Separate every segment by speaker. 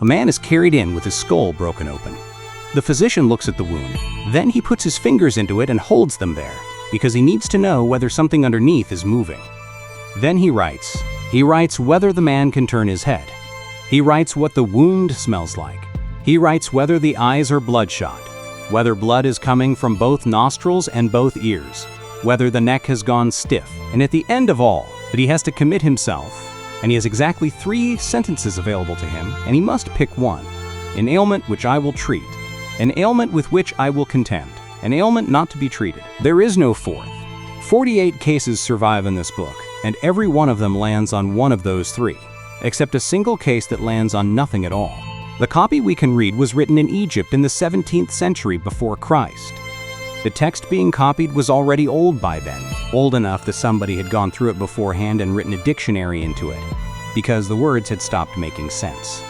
Speaker 1: A man is carried in with his skull broken open. The physician looks at the wound. Then he puts his fingers into it and holds them there, because he needs to know whether something underneath is moving. Then he writes. He writes whether the man can turn his head. He writes what the wound smells like. He writes whether the eyes are bloodshot, whether blood is coming from both nostrils and both ears, whether the neck has gone stiff, and at the end of all, that he has to commit himself, and he has exactly 3 sentences available to him, and he must pick one. An ailment which I will treat, an ailment with which I will contend, an ailment not to be treated. There is no fourth. 48 cases survive in this book, and every one of them lands on one of those 3, except a single case that lands on nothing at all. The copy we can read was written in Egypt in the 17th century before Christ. The text being copied was already old by then, old enough that somebody had gone through it beforehand and written a dictionary into it, because the words had stopped making sense.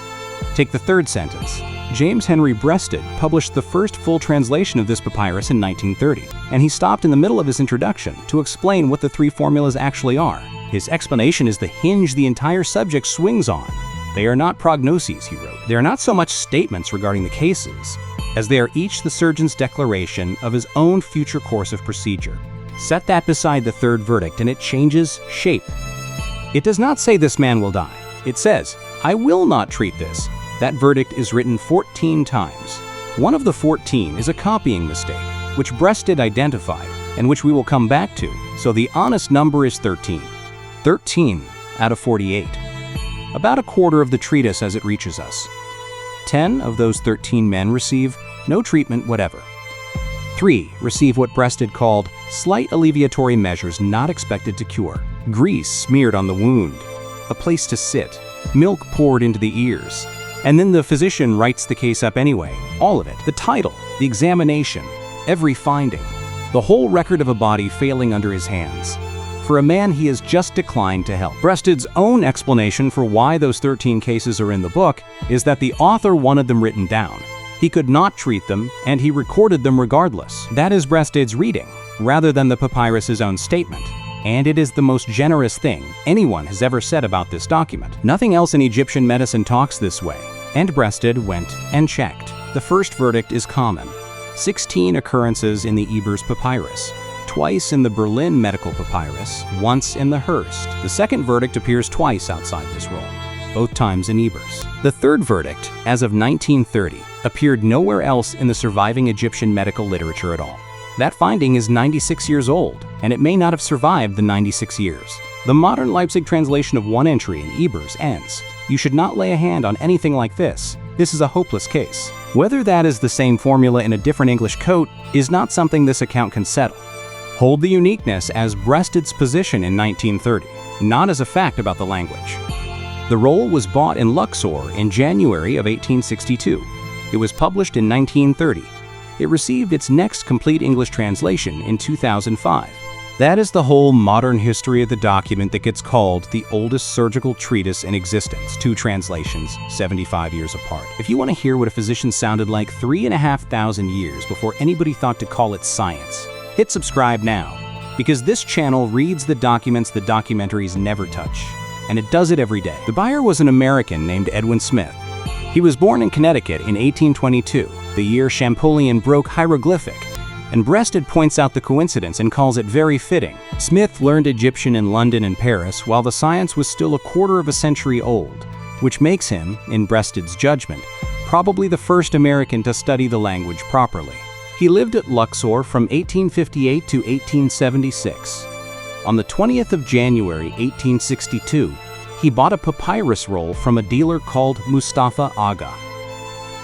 Speaker 1: Take the 3rd sentence. James Henry Breasted published the first full translation of this papyrus in 1930, and he stopped in the middle of his introduction to explain what the 3 formulas actually are. His explanation is the hinge the entire subject swings on. They are not prognoses, he wrote. They are not so much statements regarding the cases, as they are each the surgeon's declaration of his own future course of procedure. Set that beside the 3rd verdict and it changes shape. It does not say this man will die. It says, I will not treat this. That verdict is written 14 times. One of the 14 is a copying mistake, which Breasted identified and which we will come back to, so the honest number is 13. 13 out of 48. About a quarter of the treatise as it reaches us. 10 of those 13 men receive no treatment whatever. 3 receive what Breasted called slight alleviatory measures not expected to cure. Grease smeared on the wound, a place to sit, milk poured into the ears, and then the physician writes the case up anyway, all of it. The title, the examination, every finding, the whole record of a body failing under his hands. For a man he has just declined to help. Breasted's own explanation for why those 13 cases are in the book is that the author wanted them written down. He could not treat them, and he recorded them regardless. That is Breasted's reading, rather than the papyrus's own statement. And it is the most generous thing anyone has ever said about this document. Nothing else in Egyptian medicine talks this way, and Breasted went and checked. The first verdict is common. 16 occurrences in the Ebers Papyrus, twice in the Berlin Medical Papyrus, once in the Hurst. The second verdict appears twice outside this roll, both times in Ebers. The third verdict, as of 1930, appeared nowhere else in the surviving Egyptian medical literature at all. That finding is 96 years old, and it may not have survived the 96 years. The modern Leipzig translation of one entry in Ebers ends, "You should not lay a hand on anything like this. This is a hopeless case." Whether that is the same formula in a different English coat is not something this account can settle. Hold the uniqueness as Breasted's position in 1930, not as a fact about the language. The roll was bought in Luxor in January of 1862. It was published in 1930. It received its next complete English translation in 2005. That is the whole modern history of the document that gets called the oldest surgical treatise in existence, 2 translations, 75 years apart. If you want to hear what a physician sounded like 3,500 years before anybody thought to call it science, hit subscribe now, because this channel reads the documents the documentaries never touch, and it does it every day. The buyer was an American named Edwin Smith. He was born in Connecticut in 1822, the year Champollion broke hieroglyphic, and Breasted points out the coincidence and calls it very fitting. Smith learned Egyptian in London and Paris while the science was still a quarter of a century old, which makes him, in Breasted's judgment, probably the first American to study the language properly. He lived at Luxor from 1858 to 1876. On the 20th of January 1862, he bought a papyrus roll from a dealer called Mustafa Aga.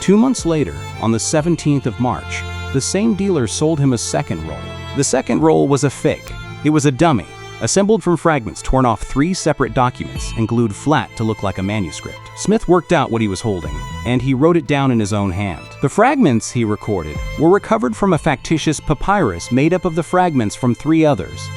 Speaker 1: 2 months later, on the 17th of March, the same dealer sold him a second roll. The second roll was a fake. It was a dummy, assembled from fragments torn off 3 separate documents and glued flat to look like a manuscript. Smith worked out what he was holding, and he wrote it down in his own hand. The fragments, he recorded, were recovered from a factitious papyrus made up of the fragments from 3 others,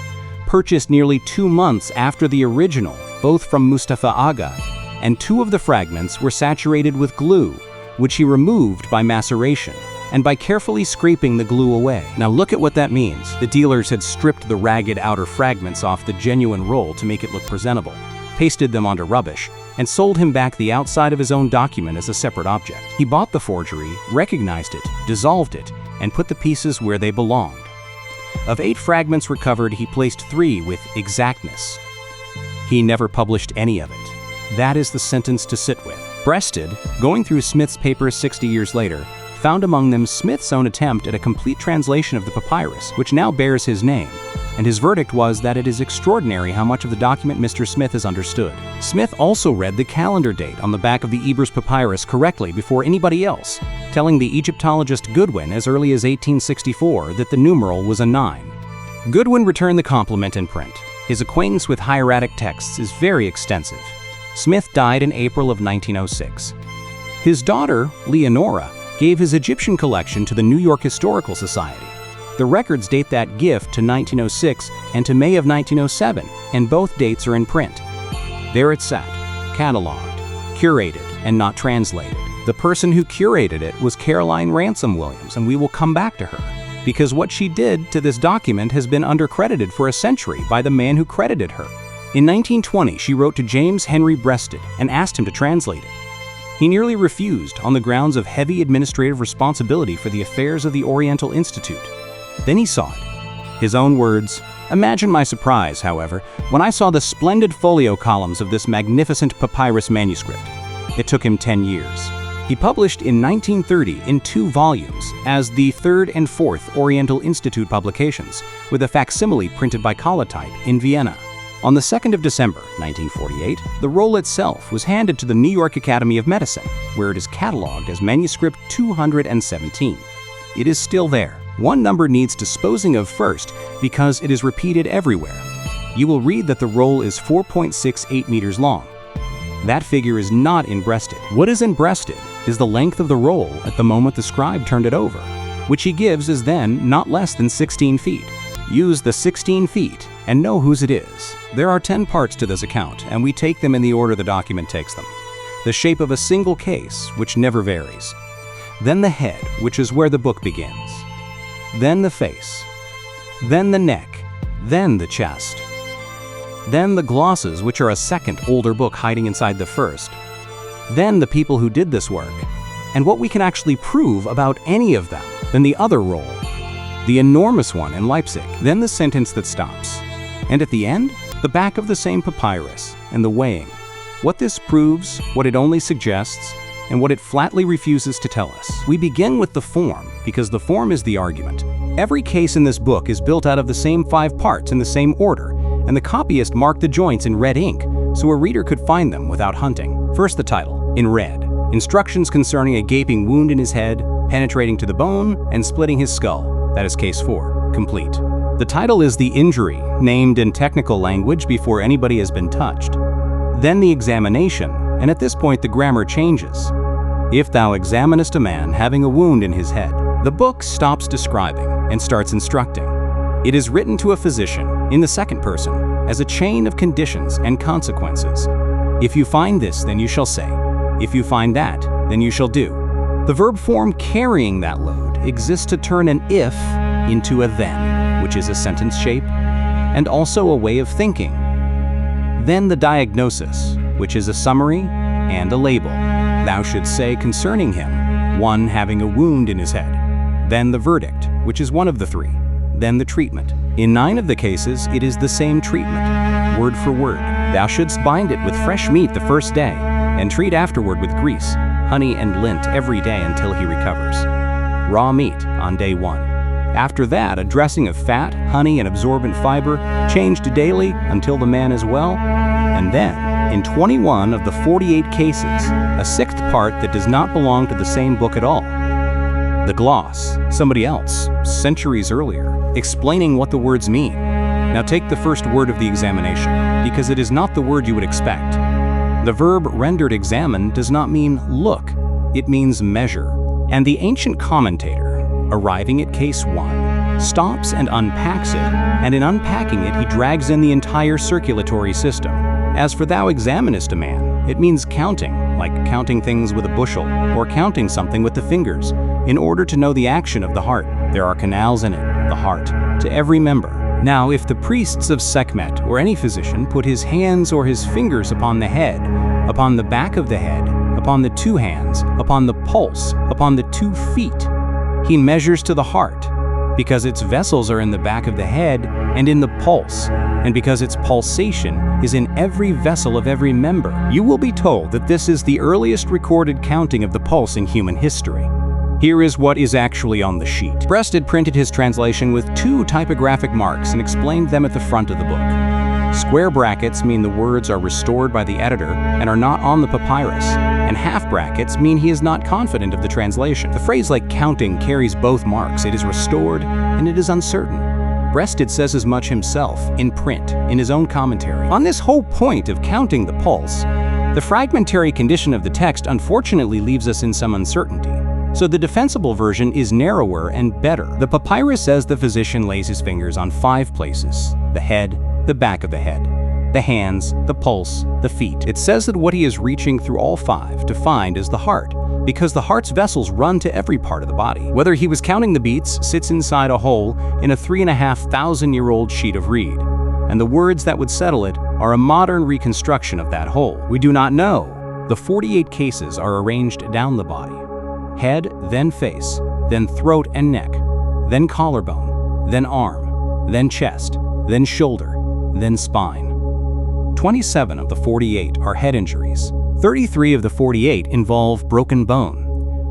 Speaker 1: purchased nearly 2 months after the original, both from Mustafa Aga, and 2 of the fragments were saturated with glue, which he removed by maceration and by carefully scraping the glue away. Now look at what that means. The dealers had stripped the ragged outer fragments off the genuine roll to make it look presentable. pasted them onto rubbish, and sold him back the outside of his own document as a separate object. He bought the forgery, recognized it, dissolved it, and put the pieces where they belonged. Of 8 fragments recovered, he placed 3 with exactness. He never published any of it. That is the sentence to sit with. Breasted, going through Smith's papers 60 years later, found among them Smith's own attempt at a complete translation of the papyrus, which now bears his name, and his verdict was that it is extraordinary how much of the document Mr. Smith has understood. Smith also read the calendar date on the back of the Ebers Papyrus correctly before anybody else, telling the Egyptologist Goodwin as early as 1864 that the numeral was a 9. Goodwin returned the compliment in print. His acquaintance with hieratic texts is very extensive. Smith died in April of 1906. His daughter, Leonora, gave his Egyptian collection to the New York Historical Society. The records date that gift to 1906 and to May of 1907, and both dates are in print. There it sat, cataloged, curated, and not translated. The person who curated it was Caroline Ransom Williams, and we will come back to her, because what she did to this document has been undercredited for a century by the man who credited her. In 1920, she wrote to James Henry Breasted and asked him to translate it. He nearly refused on the grounds of heavy administrative responsibility for the affairs of the Oriental Institute. Then he saw it. His own words, "Imagine my surprise, however, when I saw the splendid folio columns of this magnificent papyrus manuscript." It took him 10 years. He published in 1930 in 2 volumes as the 3rd and 4th Oriental Institute publications, with a facsimile printed by Collotype in Vienna. On the 2nd of December, 1948, the roll itself was handed to the New York Academy of Medicine, where it is catalogued as manuscript 217. It is still there. One number needs disposing of first because it is repeated everywhere. You will read that the roll is 4.68 meters long. That figure is not in breasted. What is in breasted is the length of the roll at the moment the scribe turned it over, which he gives as then not less than 16 feet. Use the 16 feet and know whose it is. There are 10 parts to this account, and we take them in the order the document takes them. The shape of a single case, which never varies. Then the head, which is where the book begins. Then the face. Then the neck. Then the chest. Then the glosses, which are a second, older book hiding inside the first. Then the people who did this work, and what we can actually prove about any of them. Then the other roll, the enormous one in Leipzig. Then the sentence that stops. And at the end, the back of the same papyrus and the weighing. What this proves, what it only suggests, and what it flatly refuses to tell us. We begin with the form, because the form is the argument. Every case in this book is built out of the same 5 parts in the same order, and the copyist marked the joints in red ink, so a reader could find them without hunting. First the title, in red. Instructions concerning a gaping wound in his head, penetrating to the bone, and splitting his skull. That is case 4, complete. The title is the injury, named in technical language before anybody has been touched. Then the examination, and at this point the grammar changes. If thou examinest a man having a wound in his head, the book stops describing and starts instructing. It is written to a physician, in the second person, as a chain of conditions and consequences. If you find this, then you shall say. If you find that, then you shall do. The verb form carrying that load exists to turn an if into a then, which is a sentence shape, and also a way of thinking. Then the diagnosis, which is a summary and a label. Thou shouldst say concerning him, one having a wound in his head. Then the verdict, which is one of the 3. Then the treatment. In 9 of the cases, it is the same treatment, word for word. Thou shouldst bind it with fresh meat the first day, and treat afterward with grease, honey, and lint every day until he recovers. Raw meat on day 1. After that, a dressing of fat, honey, and absorbent fiber, changed daily until the man is well, and then, in 21 of the 48 cases, a 6th part that does not belong to the same book at all. The gloss, somebody else, centuries earlier, explaining what the words mean. Now take the first word of the examination, because it is not the word you would expect. The verb rendered examine does not mean look, it means measure. And the ancient commentator, arriving at case 1, stops and unpacks it, and in unpacking it he drags in the entire circulatory system. As for thou examinest a man, it means counting, like counting things with a bushel, or counting something with the fingers, in order to know the action of the heart. There are canals in it, the heart, to every member, Now, if the priests of Sekhmet or any physician put his hands or his fingers upon the head, upon the back of the head, upon the 2 hands, upon the pulse, upon the 2 feet, he measures to the heart, because its vessels are in the back of the head and in the pulse, and because its pulsation is in every vessel of every member. You will be told that this is the earliest recorded counting of the pulse in human history. Here is what is actually on the sheet. Breasted printed his translation with 2 typographic marks and explained them at the front of the book. Square brackets mean the words are restored by the editor and are not on the papyrus, and half brackets mean he is not confident of the translation. The phrase like counting carries both marks. It is restored and it is uncertain. Breasted says as much himself, in print, in his own commentary. On this whole point of counting the pulse, the fragmentary condition of the text unfortunately leaves us in some uncertainty. So the defensible version is narrower and better. The papyrus says the physician lays his fingers on 5 places: the head, the back of the head, the hands, the pulse, the feet. It says that what he is reaching through all 5 to find is the heart, because the heart's vessels run to every part of the body. Whether he was counting the beats sits inside a hole in a 3,500-year-old sheet of reed, and the words that would settle it are a modern reconstruction of that hole. We do not know. The 48 cases are arranged down the body: head, then face, then throat and neck, then collarbone, then arm, then chest, then shoulder, then spine. 27 of the 48 are head injuries. 33 of the 48 involve broken bone.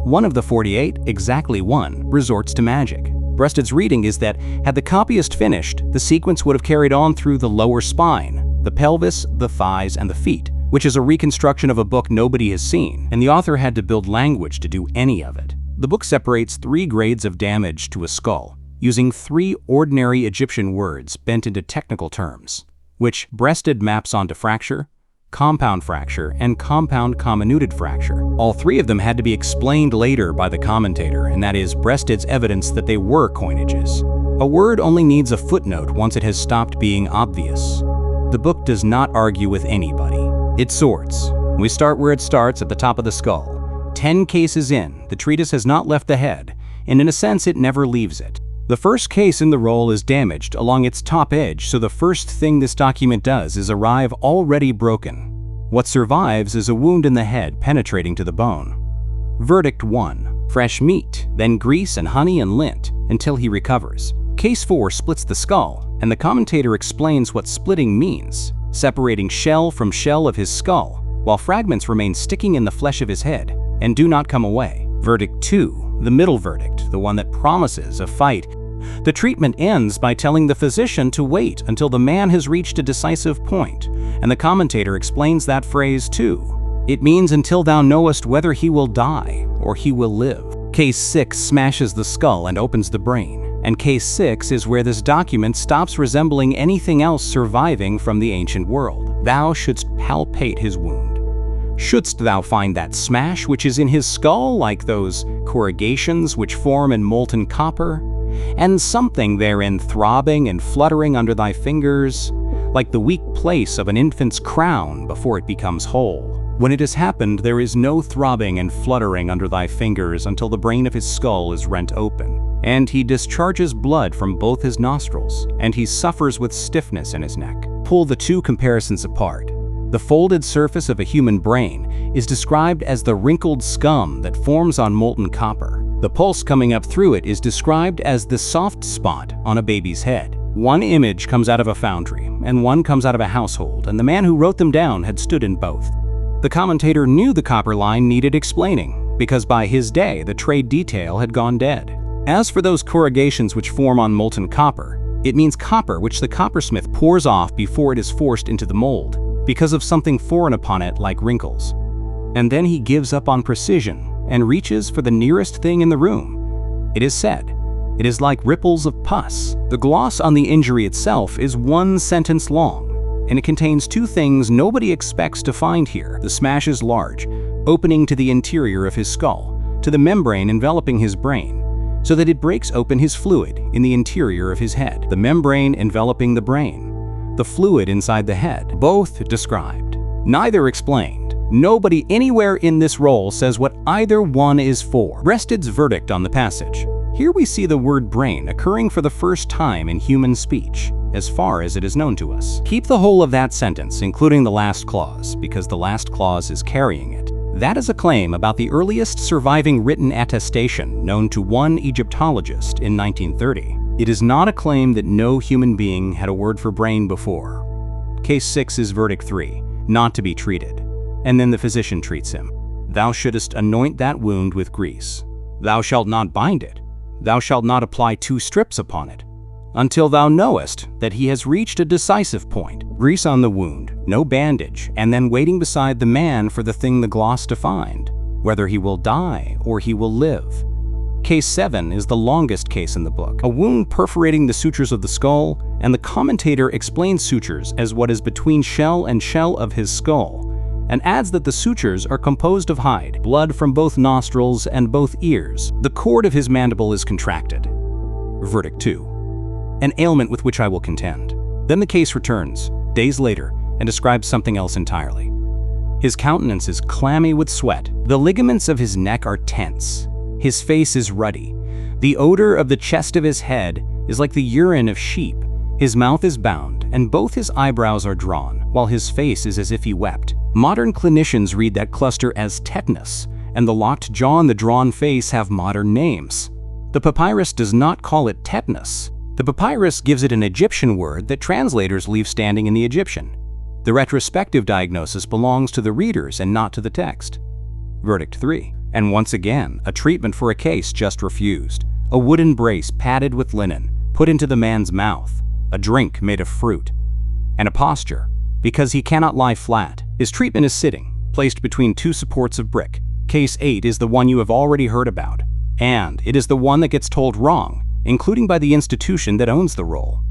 Speaker 1: 1 of the 48, exactly 1, resorts to magic. Breasted's reading is that, had the copyist finished, the sequence would have carried on through the lower spine, the pelvis, the thighs, and the feet, which is a reconstruction of a book nobody has seen, and the author had to build language to do any of it. The book separates 3 grades of damage to a skull, using 3 ordinary Egyptian words bent into technical terms, which Breasted maps onto fracture, compound fracture, and compound comminuted fracture. All 3 of them had to be explained later by the commentator, and that is Breasted's evidence that they were coinages. A word only needs a footnote once it has stopped being obvious. The book does not argue with anybody. It sorts. We start where it starts, at the top of the skull. 10 cases in, the treatise has not left the head, and in a sense it never leaves it. The first case in the roll is damaged along its top edge, so the first thing this document does is arrive already broken. What survives is a wound in the head penetrating to the bone. Verdict 1. Fresh meat, then grease and honey and lint, until he recovers. Case 4 splits the skull, and the commentator explains what splitting means: separating shell from shell of his skull, while fragments remain sticking in the flesh of his head and do not come away. Verdict 2, the middle verdict, the one that promises a fight. The treatment ends by telling the physician to wait until the man has reached a decisive point, and the commentator explains that phrase too. It means until thou knowest whether he will die or he will live. Case 6 smashes the skull and opens the brain, and Case 6 is where this document stops resembling anything else surviving from the ancient world. Thou shouldst palpate his wound. Shouldst thou find that smash which is in his skull, like those corrugations which form in molten copper, and something therein throbbing and fluttering under thy fingers, like the weak place of an infant's crown before it becomes whole. When it has happened, there is no throbbing and fluttering under thy fingers until the brain of his skull is rent open, and he discharges blood from both his nostrils, and he suffers with stiffness in his neck. Pull the 2 comparisons apart. The folded surface of a human brain is described as the wrinkled scum that forms on molten copper. The pulse coming up through it is described as the soft spot on a baby's head. One image comes out of a foundry, and one comes out of a household, and the man who wrote them down had stood in both. The commentator knew the copper line needed explaining, because by his day the trade detail had gone dead. As for those corrugations which form on molten copper, it means copper which the coppersmith pours off before it is forced into the mold, because of something foreign upon it like wrinkles. And then he gives up on precision and reaches for the nearest thing in the room. It is said, it is like ripples of pus. The gloss on the injury itself is 1 sentence long, and it contains 2 things nobody expects to find here. The smash is large, opening to the interior of his skull, to the membrane enveloping his brain, so that it breaks open his fluid in the interior of his head. The membrane enveloping the brain, the fluid inside the head, both described, neither explained. Nobody anywhere in this roll says what either one is for. Breasted's verdict on the passage. Here we see the word brain occurring for the first time in human speech, as far as it is known to us. Keep the whole of that sentence, including the last clause, because the last clause is carrying it. That is a claim about the earliest surviving written attestation known to one Egyptologist in 1930. It is not a claim that no human being had a word for brain before. Case 6 is verdict 3, not to be treated. And then the physician treats him. Thou shouldest anoint that wound with grease. Thou shalt not bind it. Thou shalt not apply 2 strips upon it, until thou knowest that he has reached a decisive point. Grease on the wound, no bandage, and then waiting beside the man for the thing the gloss defined, whether he will die or he will live. Case 7 is the longest case in the book, a wound perforating the sutures of the skull, and the commentator explains sutures as what is between shell and shell of his skull, and adds that the sutures are composed of hide, blood from both nostrils and both ears. The cord of his mandible is contracted. Verdict 2. An ailment with which I will contend. Then the case returns, days later, and describes something else entirely. His countenance is clammy with sweat. The ligaments of his neck are tense. His face is ruddy. The odor of the chest of his head is like the urine of sheep. His mouth is bound, and both his eyebrows are drawn, while his face is as if he wept. Modern clinicians read that cluster as tetanus, and the locked jaw and the drawn face have modern names. The papyrus does not call it tetanus. The papyrus gives it an Egyptian word that translators leave standing in the Egyptian. The retrospective diagnosis belongs to the readers and not to the text. Verdict 3. And once again, a treatment for a case just refused. A wooden brace padded with linen, put into the man's mouth. A drink made of fruit. And a posture, because he cannot lie flat. His treatment is sitting, placed between 2 supports of brick. Case 8 is the one you have already heard about. And it is the one that gets told wrong, including by the institution that owns the role.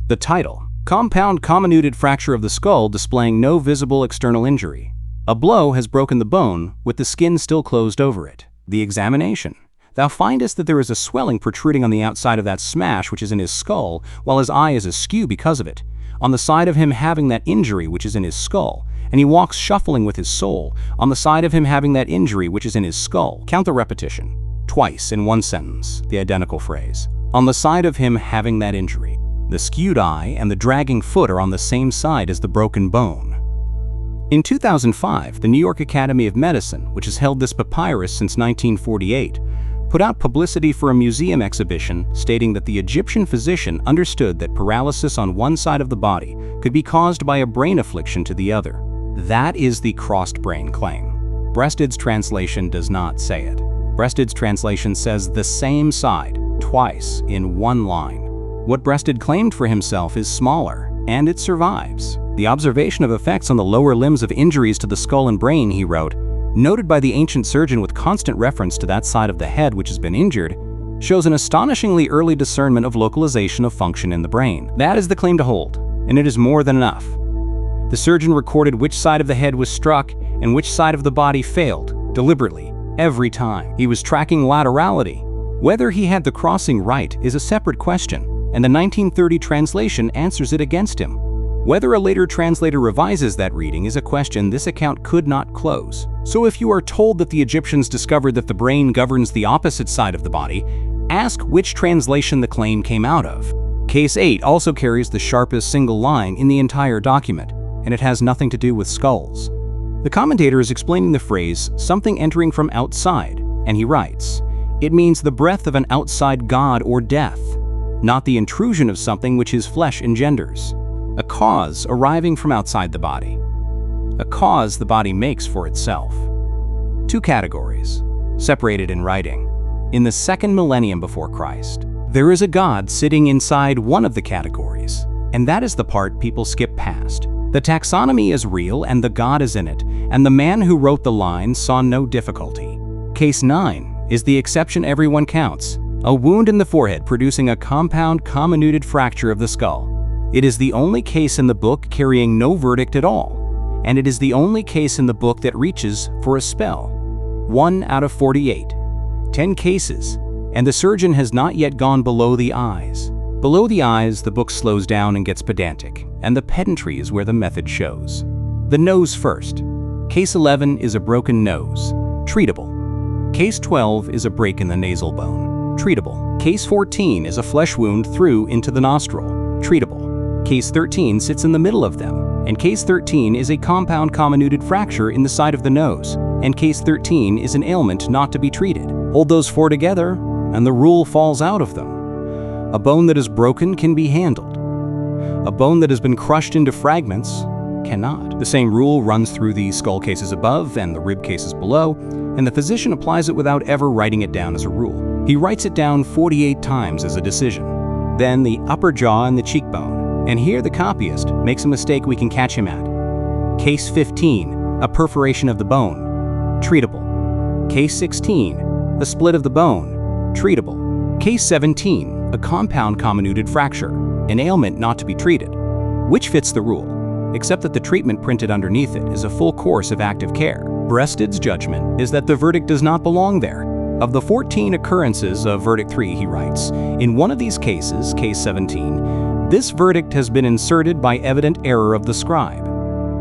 Speaker 1: The title: Compound Comminuted Fracture of the Skull displaying no visible external injury. A blow has broken the bone, with the skin still closed over it. The examination: Thou findest that there is a swelling protruding on the outside of that smash which is in his skull, while his eye is askew because of it, on the side of him having that injury which is in his skull, and he walks shuffling with his soul, on the side of him having that injury which is in his skull. Count the repetition. Twice in one sentence, the identical phrase. On the side of him having that injury. The skewed eye and the dragging foot are on the same side as the broken bone. In 2005, the New York Academy of Medicine, which has held this papyrus since 1948, put out publicity for a museum exhibition stating that the Egyptian physician understood that paralysis on one side of the body could be caused by a brain affliction to the other. That is the crossed brain claim. Breasted's translation does not say it. Breasted's translation says the same side, twice, in one line. What Breasted claimed for himself is smaller, and it survives. The observation of effects on the lower limbs of injuries to the skull and brain, he wrote, noted by the ancient surgeon with constant reference to that side of the head which has been injured, shows an astonishingly early discernment of localization of function in the brain. That is the claim to hold, and it is more than enough. The surgeon recorded which side of the head was struck and which side of the body failed, deliberately, every time. He was tracking laterality. Whether he had the crossing right is a separate question, and the 1930 translation answers it against him. Whether a later translator revises that reading is a question this account could not close. So if you are told that the Egyptians discovered that the brain governs the opposite side of the body, ask which translation the claim came out of. Case 8 also carries the sharpest single line in the entire document, and it has nothing to do with skulls. The commentator is explaining the phrase, something entering from outside, and he writes, it means the breath of an outside god or death, not the intrusion of something which his flesh engenders. A cause arriving from outside the body. A cause the body makes for itself. 2 categories, separated in writing. In the 2nd millennium before Christ, there is a god sitting inside one of the categories, and that is the part people skip past. The taxonomy is real and the god is in it, and the man who wrote the line saw no difficulty. Case 9 is the exception everyone counts, a wound in the forehead producing a compound comminuted fracture of the skull. It is the only case in the book carrying no verdict at all, and it is the only case in the book that reaches for a spell. 1 out of 48. 10 cases, and the surgeon has not yet gone below the eyes. Below the eyes, the book slows down and gets pedantic, and the pedantry is where the method shows. The nose first. Case 11 is a broken nose, treatable. Case 12 is a break in the nasal bone. treatable. Case 14 is a flesh wound through into the nostril, treatable. Case 13 sits in the middle of them, and case 13 is a compound comminuted fracture in the side of the nose, and case 13 is an ailment not to be treated. Hold those four together, and the rule falls out of them. A bone that is broken can be handled. A bone that has been crushed into fragments cannot. The same rule runs through the skull cases above and the rib cases below, and the physician applies it without ever writing it down as a rule. He writes it down 48 times as a decision. Then the upper jaw and the cheekbone, and here the copyist makes a mistake we can catch him at. Case 15, a perforation of the bone, treatable. Case 16, a split of the bone, treatable. Case 17, a compound comminuted fracture, an ailment not to be treated, which fits the rule, except that the treatment printed underneath it is a full course of active care. Breasted's judgment is that the verdict does not belong there. Of the 14 occurrences of verdict 3, he writes, in one of these cases, case 17, this verdict has been inserted by evident error of the scribe.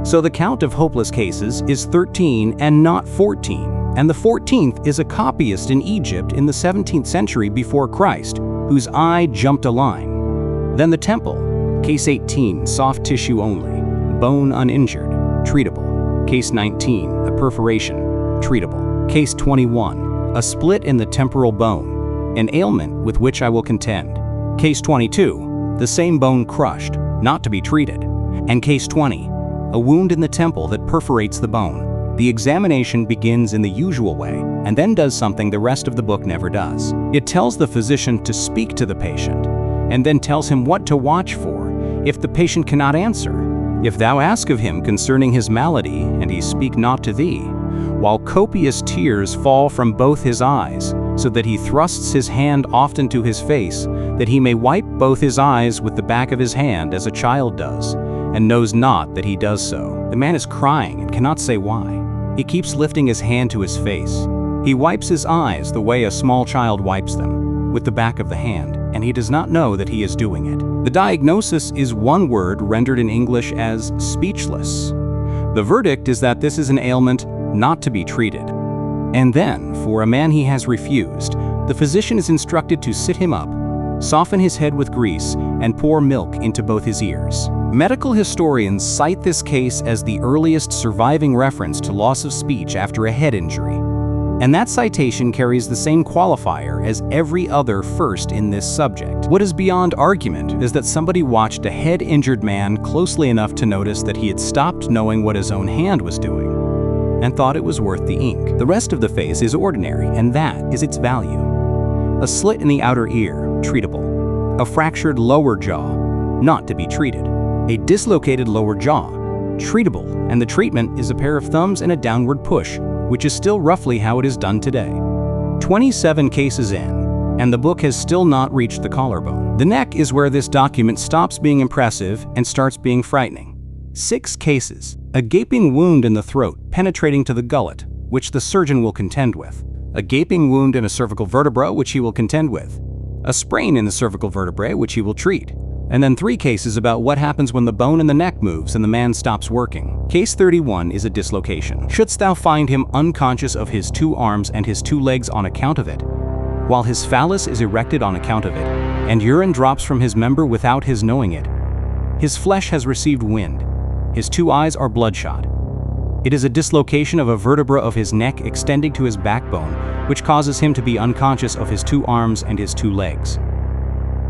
Speaker 1: So the count of hopeless cases is 13 and not 14, and the 14th is a copyist in Egypt in the 17th century before Christ, whose eye jumped a line. Then the temple, case 18, soft tissue only, bone uninjured, treatable. Case 19, a perforation, treatable. Case 21, a split in the temporal bone, an ailment with which I will contend. Case 22, the same bone crushed, not to be treated. And case 20, a wound in the temple that perforates the bone. The examination begins in the usual way and then does something the rest of the book never does. It tells the physician to speak to the patient and then tells him what to watch for if the patient cannot answer. If thou ask of him concerning his malady, and he speak not to thee, while copious tears fall from both his eyes, so that he thrusts his hand often to his face, that he may wipe both his eyes with the back of his hand as a child does, and knows not that he does so. The man is crying and cannot say why. He keeps lifting his hand to his face. He wipes his eyes the way a small child wipes them, with the back of the hand, and he does not know that he is doing it. The diagnosis is one word rendered in English as speechless. The verdict is that this is an ailment not to be treated. And then, for a man he has refused, the physician is instructed to sit him up, soften his head with grease, and pour milk into both his ears. Medical historians cite this case as the earliest surviving reference to loss of speech after a head injury. And that citation carries the same qualifier as every other first in this subject. What is beyond argument is that somebody watched a head-injured man closely enough to notice that he had stopped knowing what his own hand was doing and thought it was worth the ink. The rest of the face is ordinary, and that is its value. A slit in the outer ear, treatable. A fractured lower jaw, not to be treated. A dislocated lower jaw, treatable, and the treatment is a pair of thumbs and a downward push, which is still roughly how it is done today. 27 cases in, and the book has still not reached the collarbone. The neck is where this document stops being impressive and starts being frightening. 6 cases. A gaping wound in the throat penetrating to the gullet, which the surgeon will contend with. A gaping wound in a cervical vertebra, which he will contend with. A sprain in the cervical vertebrae, which he will treat. And then 3 cases about what happens when the bone in the neck moves and the man stops working. Case 31 is a dislocation. Shouldst thou find him unconscious of his 2 arms and his 2 legs on account of it, while his phallus is erected on account of it, and urine drops from his member without his knowing it, his flesh has received wind, his 2 eyes are bloodshot. It is a dislocation of a vertebra of his neck extending to his backbone, which causes him to be unconscious of his 2 arms and his 2 legs.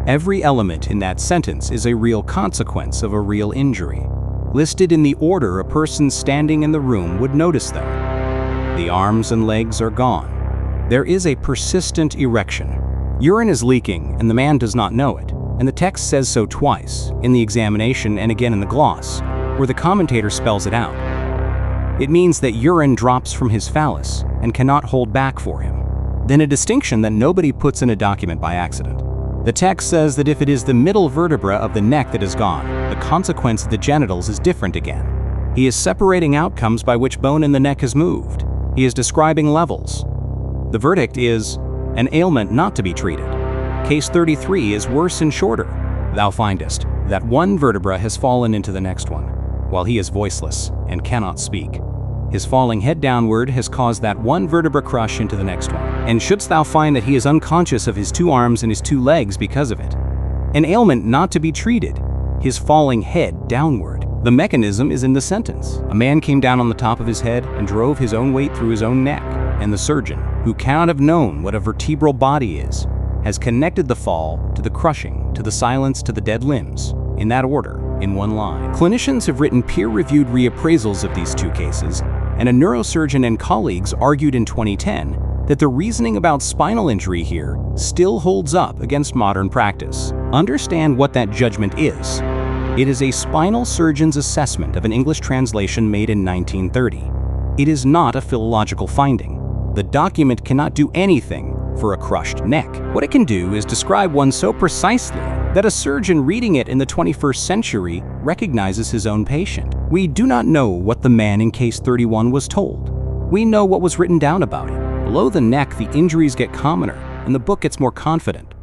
Speaker 1: Every element in that sentence is a real consequence of a real injury, listed in the order a person standing in the room would notice them. The arms and legs are gone. There is a persistent erection. Urine is leaking, and the man does not know it, and the text says so twice, in the examination and again in the gloss, where the commentator spells it out. It means that urine drops from his phallus and cannot hold back for him. Then a distinction that nobody puts in a document by accident. The text says that if it is the middle vertebra of the neck that is gone, the consequence of the genitals is different again. He is separating outcomes by which bone in the neck has moved. He is describing levels. The verdict is an ailment not to be treated. Case 33 is worse and shorter. Thou findest that one vertebra has fallen into the next one, while he is voiceless and cannot speak. His falling head downward has caused that one vertebra crush into the next one. And shouldst thou find that he is unconscious of his 2 arms and his 2 legs because of it. An ailment not to be treated, his falling head downward. The mechanism is in the sentence. A man came down on the top of his head and drove his own weight through his own neck. And the surgeon, who cannot have known what a vertebral body is, has connected the fall to the crushing, to the silence, to the dead limbs, in that order, in one line. Clinicians have written peer-reviewed reappraisals of these 2 cases, and a neurosurgeon and colleagues argued in 2010 that the reasoning about spinal injury here still holds up against modern practice. Understand what that judgment is. It is a spinal surgeon's assessment of an English translation made in 1930. It is not a philological finding. The document cannot do anything for a crushed neck. What it can do is describe one so precisely that a surgeon reading it in the 21st century recognizes his own patient. We do not know what the man in case 31 was told. We know what was written down about him. Below the neck, the injuries get commoner, and the book gets more confident.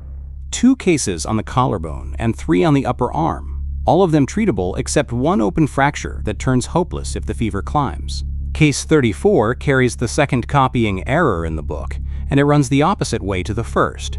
Speaker 1: 2 cases on the collarbone and 3 on the upper arm, all of them treatable except one open fracture that turns hopeless if the fever climbs. Case 34 carries the second copying error in the book, and it runs the opposite way to the first.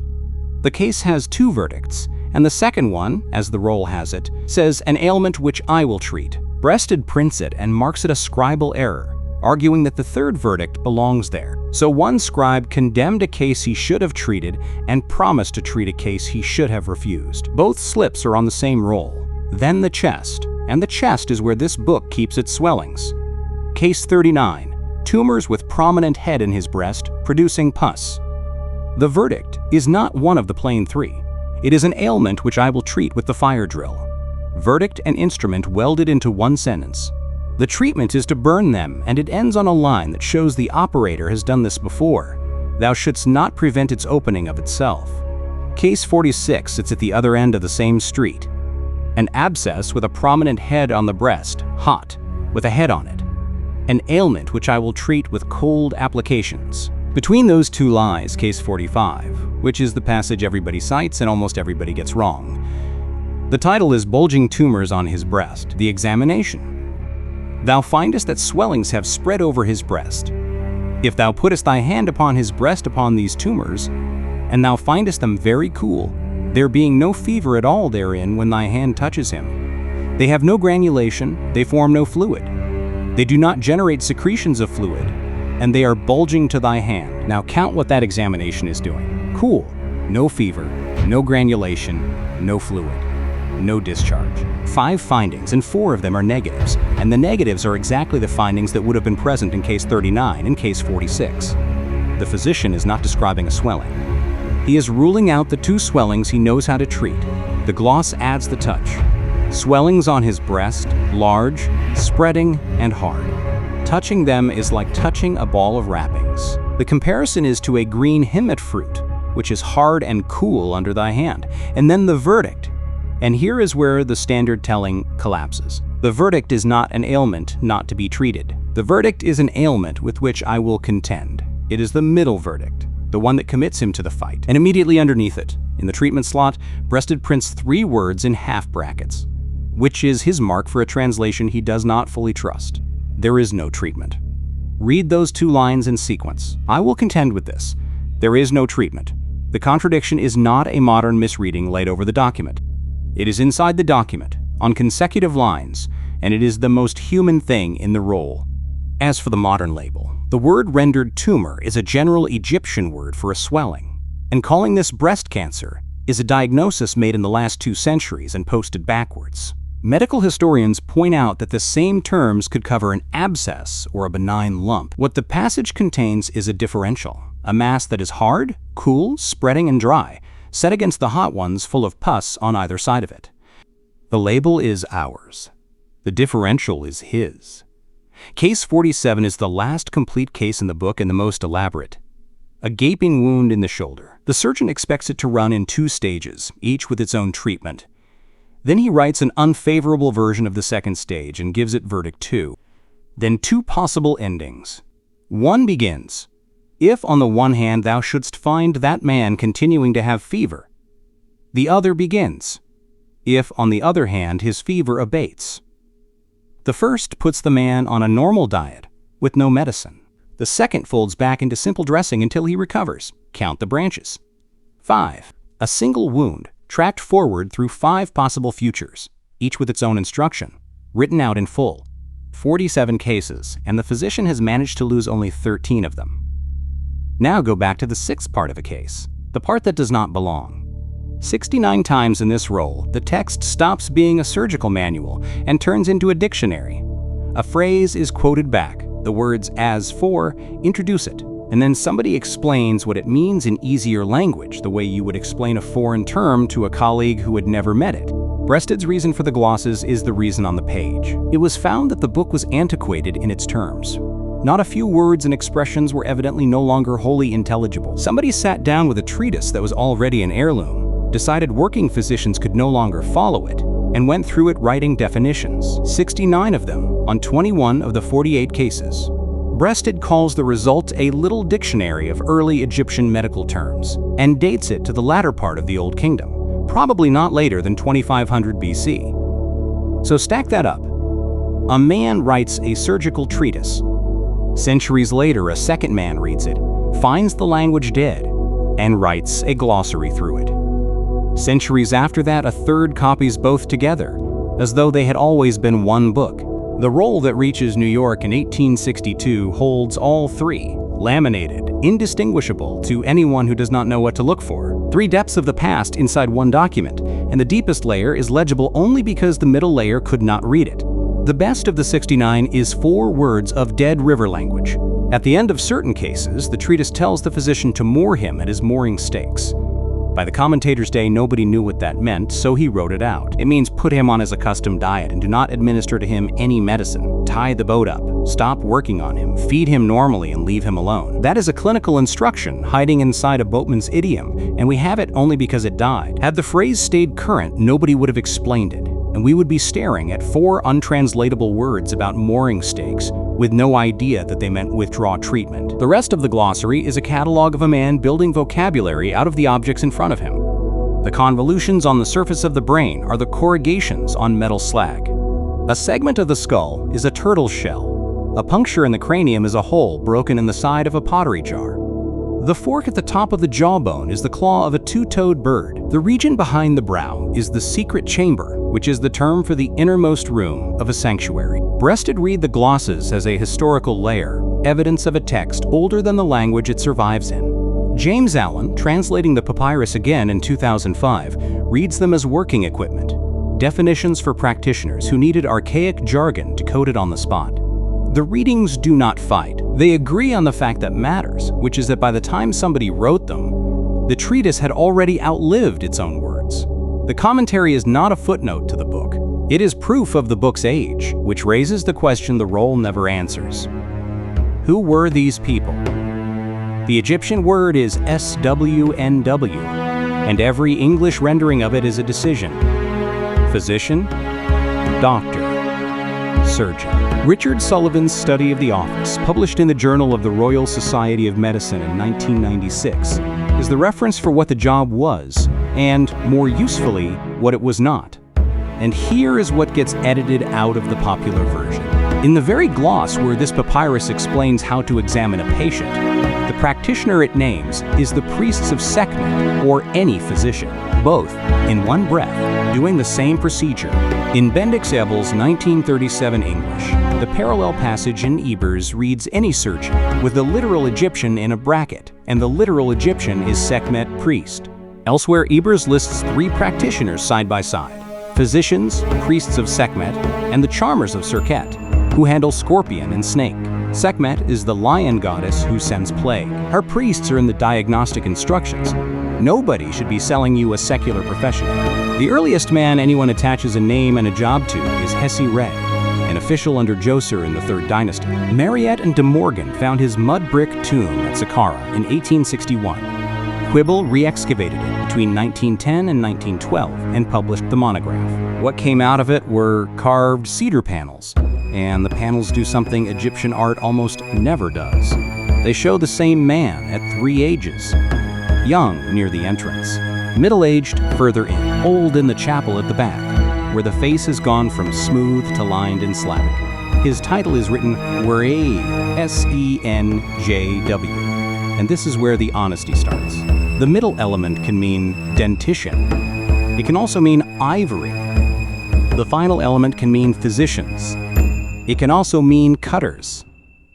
Speaker 1: The case has 2 verdicts, and the second one, as the roll has it, says an ailment which I will treat. Breasted prints it and marks it a scribal error, arguing that the third verdict belongs there. So one scribe condemned a case he should have treated and promised to treat a case he should have refused. Both slips are on the same roll. Then the chest, and the chest is where this book keeps its swellings. Case 39, tumors with prominent head in his breast, producing pus. The verdict is not one of the plain 3. It is an ailment which I will treat with the fire drill. Verdict and instrument welded into one sentence. The treatment is to burn them, and it ends on a line that shows the operator has done this before. Thou shouldst not prevent its opening of itself. Case 46 sits at the other end of the same street. An abscess with a prominent head on the breast, hot, with a head on it. An ailment which I will treat with cold applications. Between those 2 lies case 45, which is the passage everybody cites and almost everybody gets wrong. The title is Bulging Tumors on His Breast, the examination. Thou findest that swellings have spread over his breast. If thou puttest thy hand upon his breast upon these tumors, and thou findest them very cool, there being no fever at all therein when thy hand touches him. They have no granulation, they form no fluid. They do not generate secretions of fluid, and they are bulging to thy hand. Now count what that examination is doing. Cool, no fever, no granulation, no fluid, no discharge. 5 findings, and 4 of them are negatives, and the negatives are exactly the findings that would have been present in case 39 and case 46. The physician is not describing a swelling. He is ruling out the 2 swellings he knows how to treat. The gloss adds the touch. Swellings on his breast, large, spreading, and hard. Touching them is like touching a ball of wrappings. The comparison is to a green hemmet fruit, which is hard and cool under thy hand. And then the verdict. And here is where the standard telling collapses. The verdict is not an ailment not to be treated. The verdict is an ailment with which I will contend. It is the middle verdict, the one that commits him to the fight. And immediately underneath it, in the treatment slot, Breasted prints 3 words in half brackets, which is his mark for a translation he does not fully trust. There is no treatment. Read those 2 lines in sequence. I will contend with this. There is no treatment. The contradiction is not a modern misreading laid over the document. It is inside the document, on consecutive lines, and it is the most human thing in the roll. As for the modern label, the word rendered tumor is a general Egyptian word for a swelling, and calling this breast cancer is a diagnosis made in the last 2 centuries and posted backwards. Medical historians point out that the same terms could cover an abscess or a benign lump. What the passage contains is a differential, a mass that is hard, cool, spreading, and dry, set against the hot ones full of pus on either side of it. The label is ours. The differential is his. Case 47 is the last complete case in the book and the most elaborate. A gaping wound in the shoulder. The surgeon expects it to run in 2 stages, each with its own treatment. Then he writes an unfavorable version of the second stage and gives it verdict 2. Then 2 possible endings. One begins, if on the one hand thou shouldst find that man continuing to have fever. The other begins, if on the other hand his fever abates. The first puts the man on a normal diet, with no medicine. The second folds back into simple dressing until he recovers. Count the branches. 5. A single wound, tracked forward through 5 possible futures, each with its own instruction, written out in full. 47 cases, and the physician has managed to lose only 13 of them. Now go back to the 6th part of a case, the part that does not belong. 69 times in this roll, the text stops being a surgical manual and turns into a dictionary. A phrase is quoted back, the words "as for" introduce it, and then somebody explains what it means in easier language, the way you would explain a foreign term to a colleague who had never met it. Breasted's reason for the glosses is the reason on the page. It was found that the book was antiquated in its terms. Not a few words and expressions were evidently no longer wholly intelligible. Somebody sat down with a treatise that was already an heirloom, decided working physicians could no longer follow it, and went through it writing definitions. 69 of them, on 21 of the 48 cases. Breasted calls the result a little dictionary of early Egyptian medical terms, and dates it to the latter part of the Old Kingdom, probably not later than 2500 BC. So stack that up. A man writes a surgical treatise. Centuries later, a second man reads it, finds the language dead, and writes a glossary through it. Centuries after that, a third copies both together, as though they had always been one book. The roll that reaches New York in 1862 holds all 3, laminated, indistinguishable to anyone who does not know what to look for. 3 depths of the past inside one document, and the deepest layer is legible only because the middle layer could not read it. The best of the 69 is 4 words of Dead River language. At the end of certain cases, the treatise tells the physician to moor him at his mooring stakes. By the commentator's day, nobody knew what that meant, so he wrote it out. It means put him on his accustomed diet and do not administer to him any medicine. Tie the boat up, stop working on him, feed him normally and leave him alone. That is a clinical instruction hiding inside a boatman's idiom, and we have it only because it died. Had the phrase stayed current, nobody would have explained it, and we would be staring at 4 untranslatable words about mooring stakes with no idea that they meant withdraw treatment. The rest of the glossary is a catalog of a man building vocabulary out of the objects in front of him. The convolutions on the surface of the brain are the corrugations on metal slag. A segment of the skull is a turtle shell. A puncture in the cranium is a hole broken in the side of a pottery jar. The fork at the top of the jawbone is the claw of a 2-toed bird. The region behind the brow is the secret chamber, which is the term for the innermost room of a sanctuary. Breasted read the glosses as a historical layer, evidence of a text older than the language it survives in. James Allen, translating the papyrus again in 2005, reads them as working equipment, definitions for practitioners who needed archaic jargon to code it on the spot. The readings do not fight. They agree on the fact that matters, which is that by the time somebody wrote them, the treatise had already outlived its own words. The commentary is not a footnote to the book. It is proof of the book's age, which raises the question the roll never answers. Who were these people? The Egyptian word is SWNW, and every English rendering of it is a decision. Physician, doctor, surgeon. Richard Sullivan's study of the office, published in the Journal of the Royal Society of Medicine in 1996, is the reference for what the job was, and, more usefully, what it was not. And here is what gets edited out of the popular version. In the very gloss where this papyrus explains how to examine a patient, the practitioner it names is the priests of Sekhmet, or any physician, both, in one breath, doing the same procedure. In Bendix Ebel's 1937 English, the parallel passage in Ebers reads any surgeon, with the literal Egyptian in a bracket, and the literal Egyptian is Sekhmet priest. Elsewhere, Ebers lists 3 practitioners side by side: physicians, priests of Sekhmet, and the charmers of Serket, who handle scorpion and snake. Sekhmet is the lion goddess who sends plague. Her priests are in the diagnostic instructions. Nobody should be selling you a secular professional. The earliest man anyone attaches a name and a job to is hesy-re, an official under Djoser in the 3rd dynasty. Mariette and De Morgan found his mud brick tomb at Saqqara in 1861. Quibble re-excavated it between 1910 and 1912 and published the monograph. What came out of it were carved cedar panels, and the panels do something Egyptian art almost never does. They show the same man at 3 ages: young near the entrance, middle-aged further in, old in the chapel at the back, where the face has gone from smooth to lined and slack. His title is written Senjw, S-E-N-J-W, and this is where the honesty starts. The middle element can mean dentition. It can also mean ivory. The final element can mean physicians. It can also mean cutters.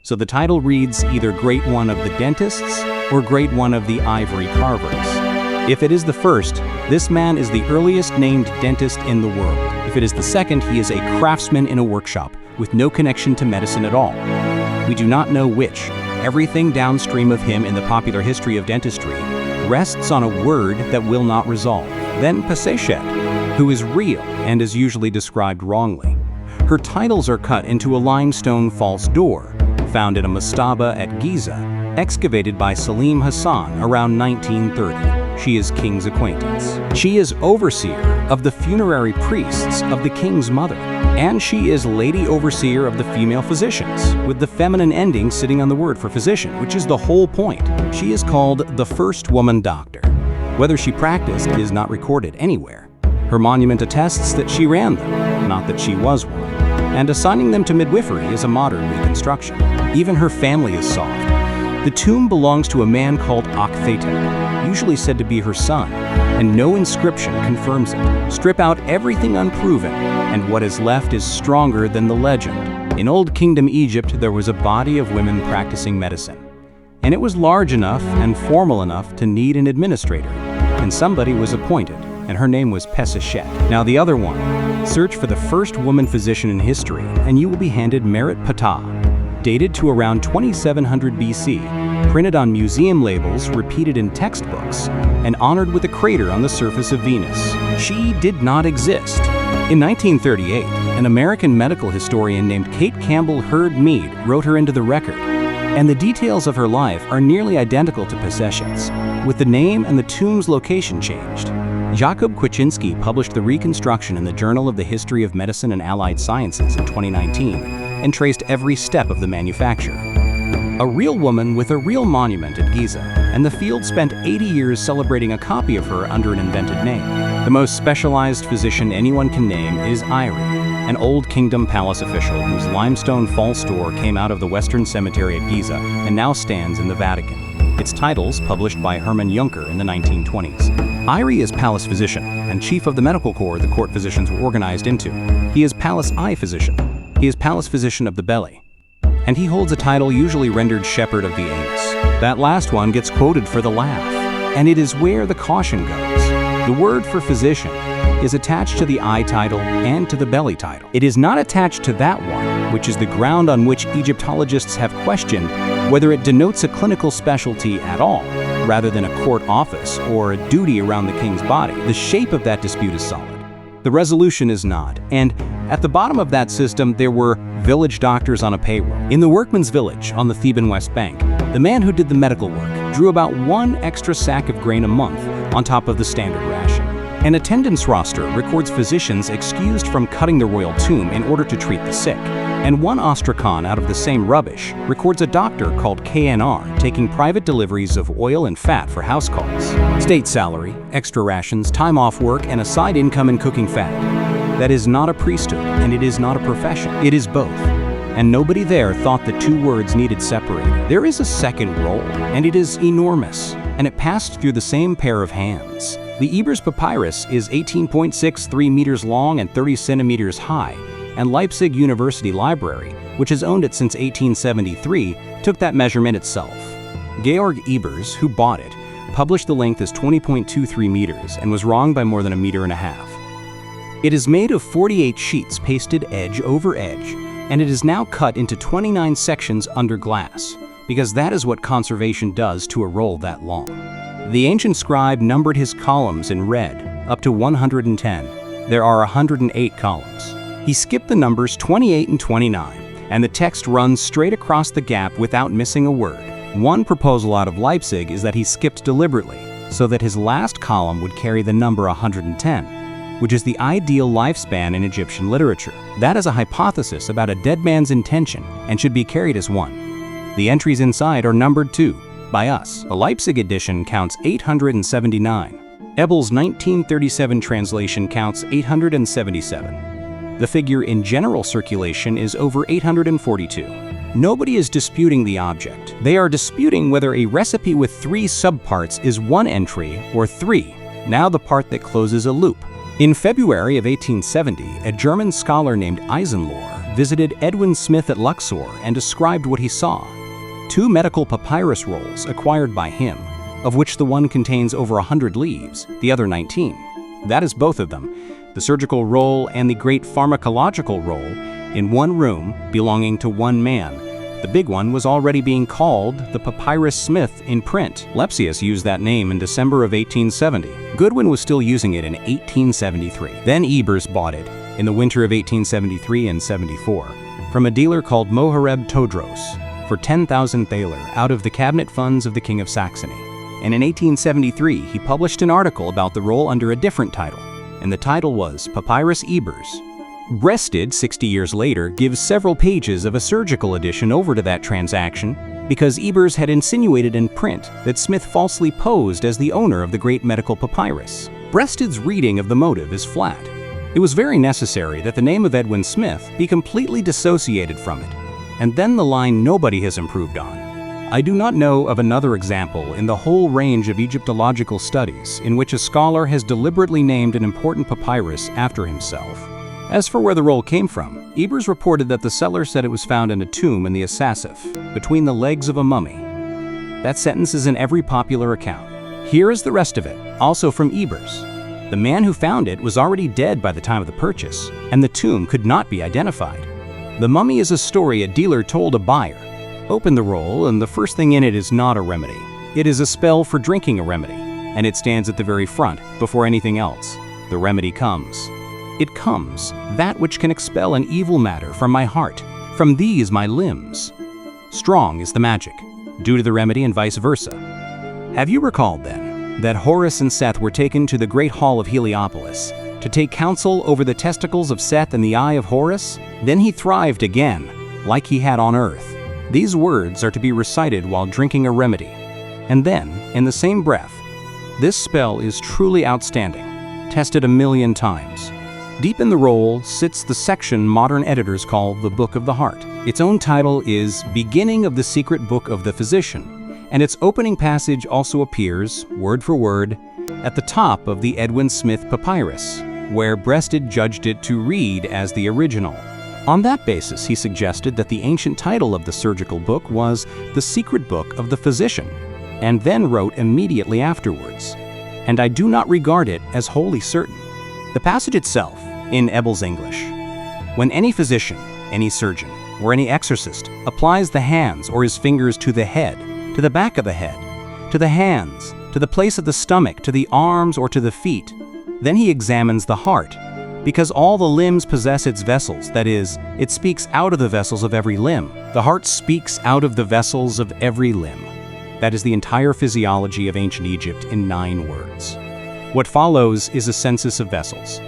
Speaker 1: So the title reads either Great One of the Dentists or Great One of the Ivory Carvers. If it is the first, this man is the earliest named dentist in the world. If it is the second, he is a craftsman in a workshop with no connection to medicine at all. We do not know which. Everything downstream of him in the popular history of dentistry rests on a word that will not resolve. Then Pasechet, who is real and is usually described wrongly. Her titles are cut into a limestone false door, found in a mastaba at Giza, excavated by Salim Hassan around 1930. She is King's acquaintance. She is overseer of the funerary priests of the king's mother, and she is lady overseer of the female physicians, with the feminine ending sitting on the word for physician, which is the whole point. She is called the first woman doctor. Whether she practiced is not recorded anywhere. Her monument attests that she ran them, not that she was one. And assigning them to midwifery is a modern reconstruction. Even her family is solved. The tomb belongs to a man called Akhfetep, usually said to be her son, and no inscription confirms it. Strip out everything unproven, and what is left is stronger than the legend. In Old Kingdom Egypt, there was a body of women practicing medicine, and it was large enough and formal enough to need an administrator, and somebody was appointed, and her name was Pasechet. Now the other one. Search for the first woman physician in history, and you will be handed Merit Ptah, dated to around 2700 BC, printed on museum labels, repeated in textbooks, and honored with a crater on the surface of Venus. She did not exist. In 1938, an American medical historian named Kate Campbell Hurd Mead wrote her into the record, and the details of her life are nearly identical to Pasechet's, with the name and the tomb's location changed. Jakub Kwiecinski published the reconstruction in the Journal of the History of Medicine and Allied Sciences in 2019 and traced every step of the manufacture. A real woman with a real monument at Giza, and the field spent 80 years celebrating a copy of her under an invented name. The most specialized physician anyone can name is Hesy-re, an Old Kingdom palace official whose limestone false door came out of the Western Cemetery at Giza and now stands in the Vatican. Its titles published by Hermann Juncker in the 1920s. Hesy-re is palace physician and chief of the medical corps the court physicians were organized into. He is palace eye physician. He is palace physician of the belly. And he holds a title usually rendered shepherd of the anus. That last one gets quoted for the laugh, and it is where the caution goes. The word for physician is attached to the eye title and to the belly title. It is not attached to that one, which is the ground on which Egyptologists have questioned whether it denotes a clinical specialty at all, rather than a court office or a duty around the king's body. The shape of that dispute is solid. The resolution is not, and at the bottom of that system there were village doctors on a payroll. In the workman's village on the Theban West Bank, the man who did the medical work drew about 1 extra sack of grain a month on top of the standard ration. An attendance roster records physicians excused from cutting the royal tomb in order to treat the sick, and one ostrakhan out of the same rubbish records a doctor called KNR taking private deliveries of oil and fat for house calls. State salary, extra rations, time off work, and a side income in cooking fat. That is not a priesthood, and it is not a profession. It is both. And nobody there thought the two words needed separated. There is a second role, and it is enormous, and it passed through the same pair of hands. The Ebers Papyrus is 18.63 meters long and 30 centimeters high, and Leipzig University Library, which has owned it since 1873, took that measurement itself. Georg Ebers, who bought it, published the length as 20.23 meters and was wrong by more than 1.5 meters. It is made of 48 sheets pasted edge over edge, and it is now cut into 29 sections under glass, because that is what conservation does to a roll that long. The ancient scribe numbered his columns in red, up to 110. There are 108 columns. He skipped the numbers 28 and 29, and the text runs straight across the gap without missing a word. One proposal out of Leipzig is that he skipped deliberately, so that his last column would carry the number 110, which is the ideal lifespan in Egyptian literature. That is a hypothesis about a dead man's intention and should be carried as one. The entries inside are numbered too, by us. A Leipzig edition counts 879. Ebel's 1937 translation counts 877. The figure in general circulation is over 842. Nobody is disputing the object. They are disputing whether a recipe with 3 subparts is 1 entry or 3, now the part that closes a loop. In February of 1870, a German scholar named Eisenlohr visited Edwin Smith at Luxor and described what he saw. 2 medical papyrus rolls acquired by him, of which the one contains over 100 leaves, the other 19. That is both of them, the surgical roll and the great pharmacological roll, in one room belonging to one man. The big one was already being called the Papyrus Smith in print. Lepsius used that name in December of 1870. Goodwin was still using it in 1873. Then Ebers bought it in the winter of 1873 and 74 from a dealer called Mohareb Todros for 10,000 thaler out of the cabinet funds of the King of Saxony. And in 1873, he published an article about the roll under a different title, and the title was Papyrus Ebers. Breasted, 60 years later, gives several pages of a surgical edition over to that transaction because Ebers had insinuated in print that Smith falsely posed as the owner of the great medical papyrus. Breasted's reading of the motive is flat. It was very necessary that the name of Edwin Smith be completely dissociated from it, and then the line nobody has improved on. I do not know of another example in the whole range of Egyptological studies in which a scholar has deliberately named an important papyrus after himself. As for where the roll came from, Ebers reported that the seller said it was found in a tomb in the Asasif, between the legs of a mummy. That sentence is in every popular account. Here is the rest of it, also from Ebers. The man who found it was already dead by the time of the purchase, and the tomb could not be identified. The mummy is a story a dealer told a buyer. Open the roll, and the first thing in it is not a remedy. It is a spell for drinking a remedy, and it stands at the very front, before anything else. The remedy comes. It comes, that which can expel an evil matter from my heart, from these my limbs. Strong is the magic, due to the remedy and vice versa. Have you recalled, then, that Horus and Seth were taken to the great hall of Heliopolis to take counsel over the testicles of Seth and the eye of Horus? Then he thrived again, like he had on earth. These words are to be recited while drinking a remedy. And then, in the same breath, this spell is truly outstanding, tested 1,000,000 times. Deep in the roll sits the section modern editors call the Book of the Heart. Its own title is Beginning of the Secret Book of the Physician, and its opening passage also appears, word for word, at the top of the Edwin Smith Papyrus, where Breasted judged it to read as the original. On that basis, he suggested that the ancient title of the surgical book was The Secret Book of the Physician, and then wrote immediately afterwards. And I do not regard it as wholly certain. The passage itself, in Ebel's English, when any physician, any surgeon, or any exorcist applies the hands or his fingers to the head, to the back of the head, to the hands, to the place of the stomach, to the arms, or to the feet, then he examines the heart, because all the limbs possess its vessels, that is, it speaks out of the vessels of every limb. The heart speaks out of the vessels of every limb. That is the entire physiology of ancient Egypt in 9 words. What follows is a census of vessels.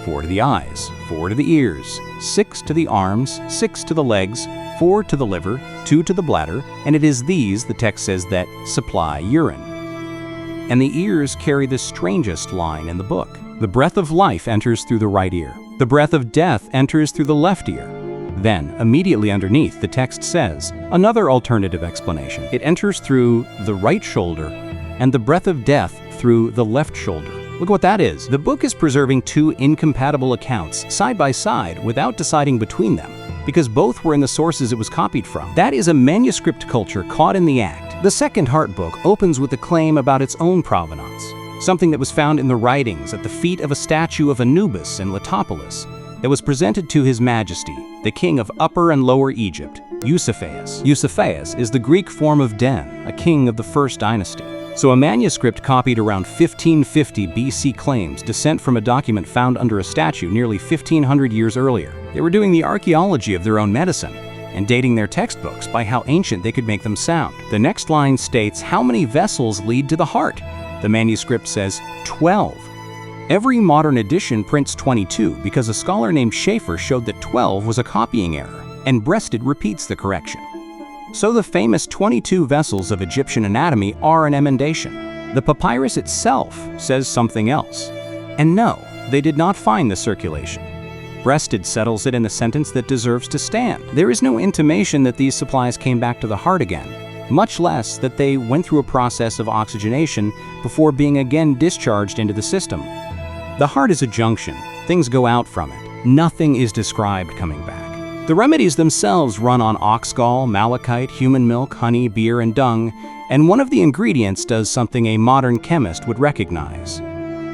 Speaker 1: 4 to the eyes, 4 to the ears, 6 to the arms, 6 to the legs, 4 to the liver, 2 to the bladder, and it is these, the text says, that supply urine. And the ears carry the strangest line in the book. The breath of life enters through the right ear. The breath of death enters through the left ear. Then, immediately underneath, the text says, another alternative explanation. It enters through the right shoulder, and the breath of death through the left shoulder. Look what that is. The book is preserving 2 incompatible accounts side by side without deciding between them, because both were in the sources it was copied from. That is a manuscript culture caught in the act. The second Heart book opens with a claim about its own provenance, something that was found in the writings at the feet of a statue of Anubis in Letopolis that was presented to His Majesty, the king of Upper and Lower Egypt, Eusebius. Eusebius is the Greek form of Den, a king of the first dynasty. So a manuscript copied around 1550 BC claims descent from a document found under a statue nearly 1,500 years earlier. They were doing the archaeology of their own medicine and dating their textbooks by how ancient they could make them sound. The next line states how many vessels lead to the heart. The manuscript says 12. Every modern edition prints 22 because a scholar named Schaeffer showed that 12 was a copying error, and Breasted repeats the correction. So the famous 22 vessels of Egyptian anatomy are an emendation. The papyrus itself says something else. And no, they did not find the circulation. Breasted settles it in a sentence that deserves to stand. There is no intimation that these supplies came back to the heart again, much less that they went through a process of oxygenation before being again discharged into the system. The heart is a junction. Things go out from it. Nothing is described coming back. The remedies themselves run on ox gall, malachite, human milk, honey, beer, and dung, and one of the ingredients does something a modern chemist would recognize.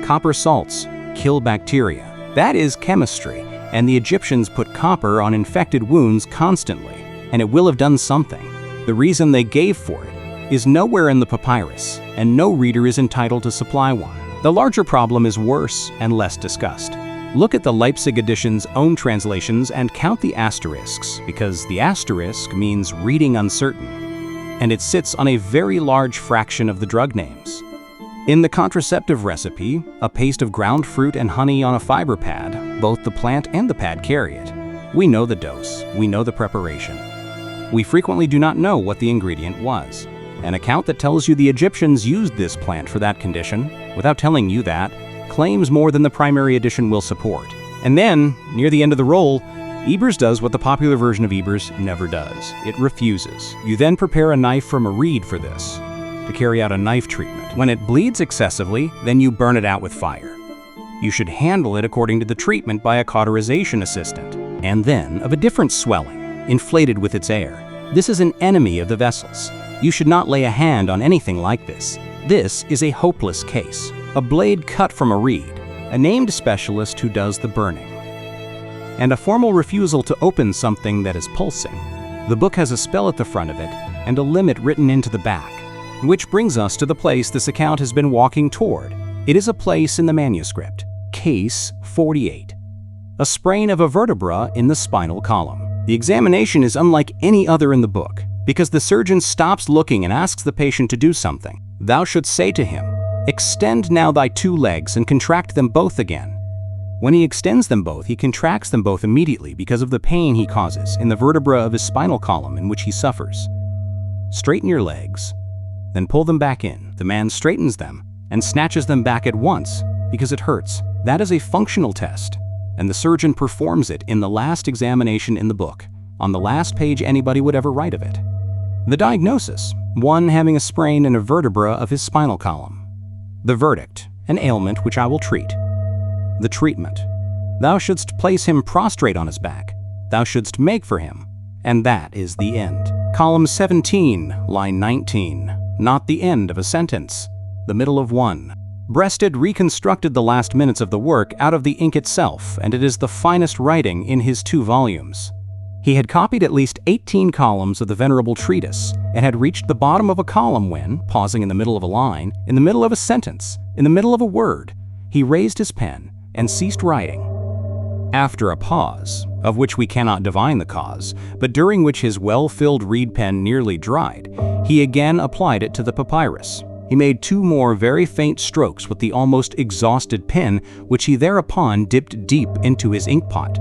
Speaker 1: Copper salts kill bacteria. That is chemistry, and the Egyptians put copper on infected wounds constantly, and it will have done something. The reason they gave for it is nowhere in the papyrus, and no reader is entitled to supply one. The larger problem is worse and less discussed. Look at the Leipzig edition's own translations and count the asterisks, because the asterisk means reading uncertain, and it sits on a very large fraction of the drug names. In the contraceptive recipe, a paste of ground fruit and honey on a fiber pad, both the plant and the pad carry it. We know the dose, we know the preparation. We frequently do not know what the ingredient was. An account that tells you the Egyptians used this plant for that condition, without telling you that, claims more than the primary edition will support. And then, near the end of the roll, Ebers does what the popular version of Ebers never does. It refuses. You then prepare a knife from a reed for this, to carry out a knife treatment. When it bleeds excessively, then you burn it out with fire. You should handle it according to the treatment by a cauterization assistant, and then of a different swelling, inflated with its air. This is an enemy of the vessels. You should not lay a hand on anything like this. This is a hopeless case. A blade cut from a reed, a named specialist who does the burning, and a formal refusal to open something that is pulsing. The book has a spell at the front of it and a limit written into the back, which brings us to the place this account has been walking toward. It is a place in the manuscript, case 48, a sprain of a vertebra in the spinal column. The examination is unlike any other in the book, because the surgeon stops looking and asks the patient to do something. Thou shouldst say to him, "Extend now thy 2 legs and contract them both again." When he extends them both, he contracts them both immediately because of the pain he causes in the vertebra of his spinal column in which he suffers. Straighten your legs, then pull them back in. The man straightens them and snatches them back at once because it hurts. That is a functional test, and the surgeon performs it in the last examination in the book, on the last page anybody would ever write of it. The diagnosis: one having a sprain in a vertebra of his spinal column. The verdict: an ailment which I will treat. The treatment: thou shouldst place him prostrate on his back. Thou shouldst make for him. And that is the end. Column 17, line 19. Not the end of a sentence, the middle of one. Breasted reconstructed the last minutes of the work out of the ink itself, and it is the finest writing in his 2 volumes. He had copied at least 18 columns of the venerable treatise, and had reached the bottom of a column when, pausing in the middle of a line, in the middle of a sentence, in the middle of a word, he raised his pen and ceased writing. After a pause, of which we cannot divine the cause, but during which his well-filled reed pen nearly dried, he again applied it to the papyrus. He made 2 more very faint strokes with the almost exhausted pen, which he thereupon dipped deep into his inkpot.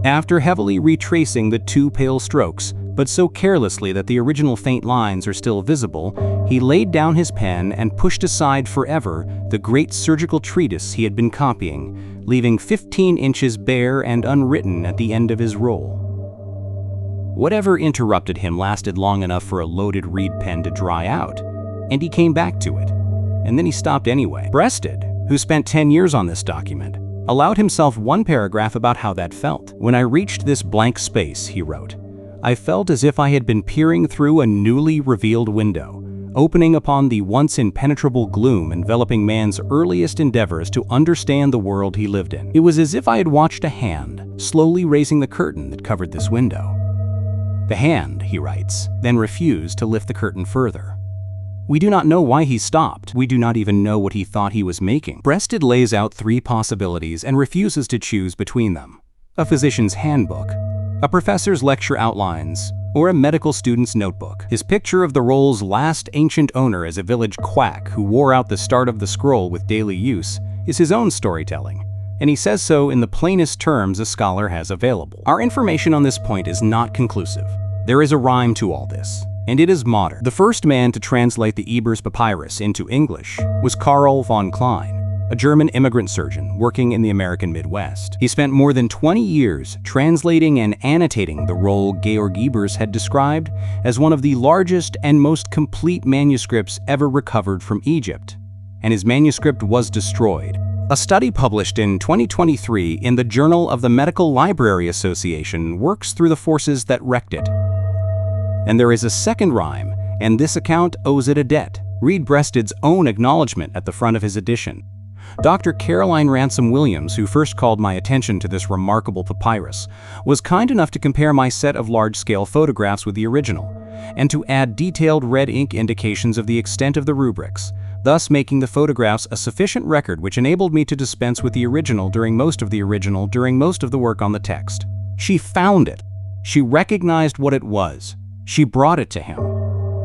Speaker 1: After heavily retracing the 2 pale strokes, but so carelessly that the original faint lines are still visible, he laid down his pen and pushed aside forever the great surgical treatise he had been copying, leaving 15 inches bare and unwritten at the end of his roll. Whatever interrupted him lasted long enough for a loaded reed pen to dry out, and he came back to it. And then he stopped anyway. Breasted, who spent 10 years on this document, allowed himself 1 paragraph about how that felt. When I reached this blank space, he wrote, I felt as if I had been peering through a newly revealed window, opening upon the once impenetrable gloom enveloping man's earliest endeavors to understand the world he lived in. It was as if I had watched a hand slowly raising the curtain that covered this window. The hand, he writes, then refused to lift the curtain further. We do not know why he stopped. We do not even know what he thought he was making. Breasted lays out 3 possibilities and refuses to choose between them: a physician's handbook, a professor's lecture outlines, or a medical student's notebook. His picture of the roll's last ancient owner as a village quack who wore out the start of the scroll with daily use is his own storytelling, and he says so in the plainest terms a scholar has available. Our information on this point is not conclusive. There is a rhyme to all this, and it is modern. The first man to translate the Ebers Papyrus into English was Carl von Klein, a German immigrant surgeon working in the American Midwest. He spent more than 20 years translating and annotating the roll Georg Ebers had described as one of the largest and most complete manuscripts ever recovered from Egypt, and his manuscript was destroyed. A study published in 2023 in the Journal of the Medical Library Association works through the forces that wrecked it. And there is a second rhyme, and this account owes it a debt. Read Breasted's own acknowledgement at the front of his edition. Dr. Caroline Ransom Williams, who first called my attention to this remarkable papyrus, was kind enough to compare my set of large-scale photographs with the original, and to add detailed red ink indications of the extent of the rubrics, thus making the photographs a sufficient record which enabled me to dispense with the original during most of the work on the text. She found it. She recognized what it was. She brought it to him.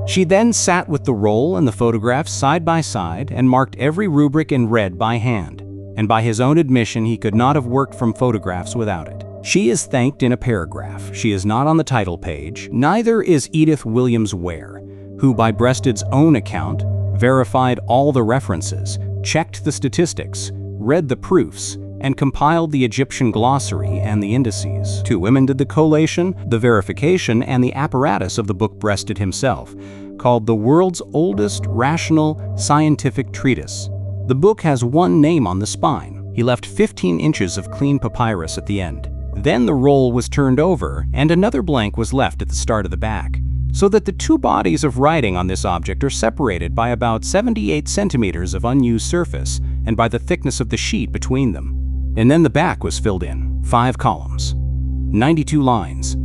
Speaker 1: She then sat with the roll and the photographs side by side and marked every rubric in red by hand, and by his own admission he could not have worked from photographs without it. She is thanked in a paragraph. She is not on the title page. Neither is Edith Williams Ware, who by Breasted's own account verified all the references, checked the statistics, read the proofs, and compiled the Egyptian glossary and the indices. 2 women did the collation, the verification, and the apparatus of the book Breasted himself, called the world's oldest rational scientific treatise. The book has one name on the spine. He left 15 inches of clean papyrus at the end. Then the roll was turned over, and another blank was left at the start of the back, so that the 2 bodies of writing on this object are separated by about 78 centimeters of unused surface and by the thickness of the sheet between them. And then the back was filled in, 5 columns, 92 lines,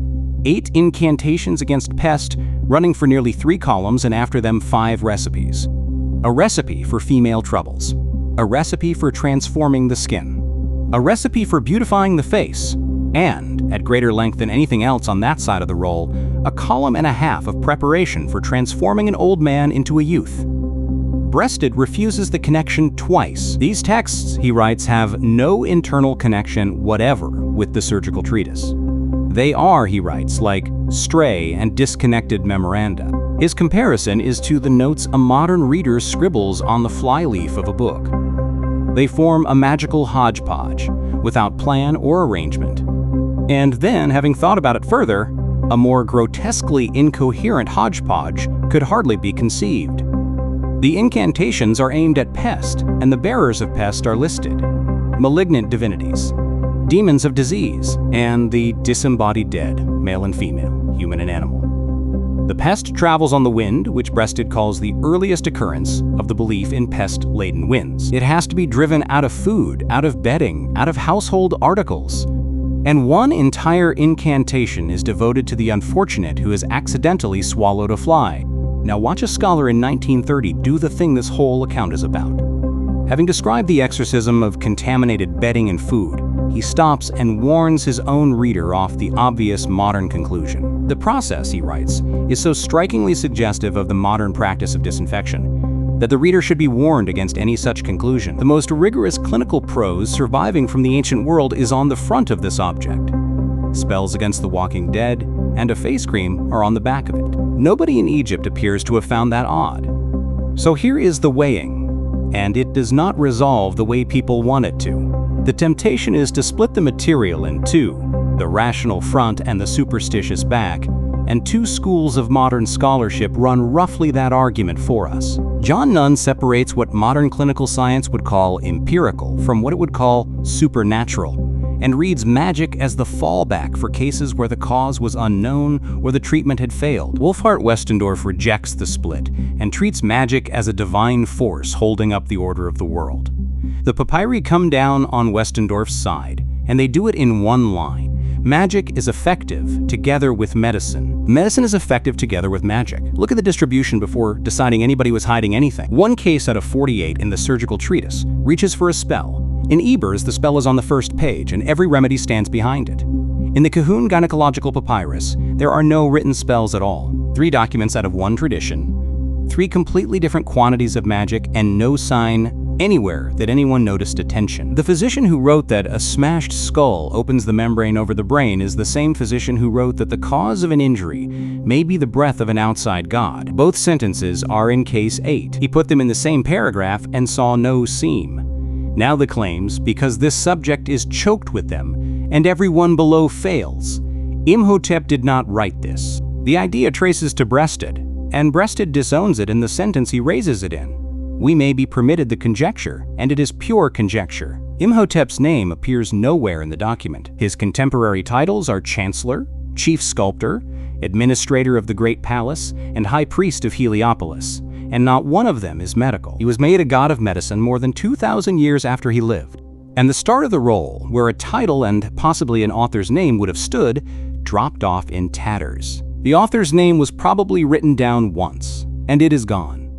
Speaker 1: 8 incantations against pest running for nearly 3 columns, and after them 5 recipes. A recipe for female troubles, a recipe for transforming the skin, a recipe for beautifying the face, and, at greater length than anything else on that side of the roll, a column and a half of preparation for transforming an old man into a youth. Breasted refuses the connection twice. These texts, he writes, have no internal connection whatever with the surgical treatise. They are, he writes, like stray and disconnected memoranda. His comparison is to the notes a modern reader scribbles on the flyleaf of a book. They form a magical hodgepodge, without plan or arrangement. And then, having thought about it further, a more grotesquely incoherent hodgepodge could hardly be conceived. The incantations are aimed at pest, and the bearers of pest are listed: malignant divinities, demons of disease, and the disembodied dead, male and female, human and animal. The pest travels on the wind, which Breasted calls the earliest occurrence of the belief in pest-laden winds. It has to be driven out of food, out of bedding, out of household articles. And one entire incantation is devoted to the unfortunate who has accidentally swallowed a fly. Now watch a scholar in 1930 do the thing this whole account is about. Having described the exorcism of contaminated bedding and food, he stops and warns his own reader off the obvious modern conclusion. The process, he writes, is so strikingly suggestive of the modern practice of disinfection that the reader should be warned against any such conclusion. The most rigorous clinical prose surviving from the ancient world is on the front of this object. Spells against the walking dead and a face cream are on the back of it. Nobody in Egypt appears to have found that odd. So here is the weighing, and it does not resolve the way people want it to. The temptation is to split the material in 2, the rational front and the superstitious back, and 2 schools of modern scholarship run roughly that argument for us. John Nunn separates what modern clinical science would call empirical from what it would call supernatural, and reads magic as the fallback for cases where the cause was unknown or the treatment had failed. Wolfhart Westendorf rejects the split and treats magic as a divine force holding up the order of the world. The papyri come down on Westendorf's side, and they do it in one line. Magic is effective together with medicine. Medicine is effective together with magic. Look at the distribution before deciding anybody was hiding anything. 1 case out of 48 in the surgical treatise reaches for a spell. In Ebers, the spell is on the first page, and every remedy stands behind it. In the Cahoon Gynecological Papyrus, there are no written spells at all. 3 documents out of 1 tradition, 3 completely different quantities of magic, and no sign anywhere that anyone noticed a tension. The physician who wrote that a smashed skull opens the membrane over the brain is the same physician who wrote that the cause of an injury may be the breath of an outside god. Both sentences are in case 8. He put them in the same paragraph and saw no seam. Now the claims, because this subject is choked with them, and everyone below fails. Imhotep did not write this. The idea traces to Breasted, and Breasted disowns it in the sentence he raises it in. We may be permitted the conjecture, and it is pure conjecture. Imhotep's name appears nowhere in the document. His contemporary titles are Chancellor, Chief Sculptor, Administrator of the Great Palace, and High Priest of Heliopolis, and not one of them is medical. He was made a god of medicine more than 2,000 years after he lived. And the start of the roll, where a title and possibly an author's name would have stood, dropped off in tatters. The author's name was probably written down once, and it is gone.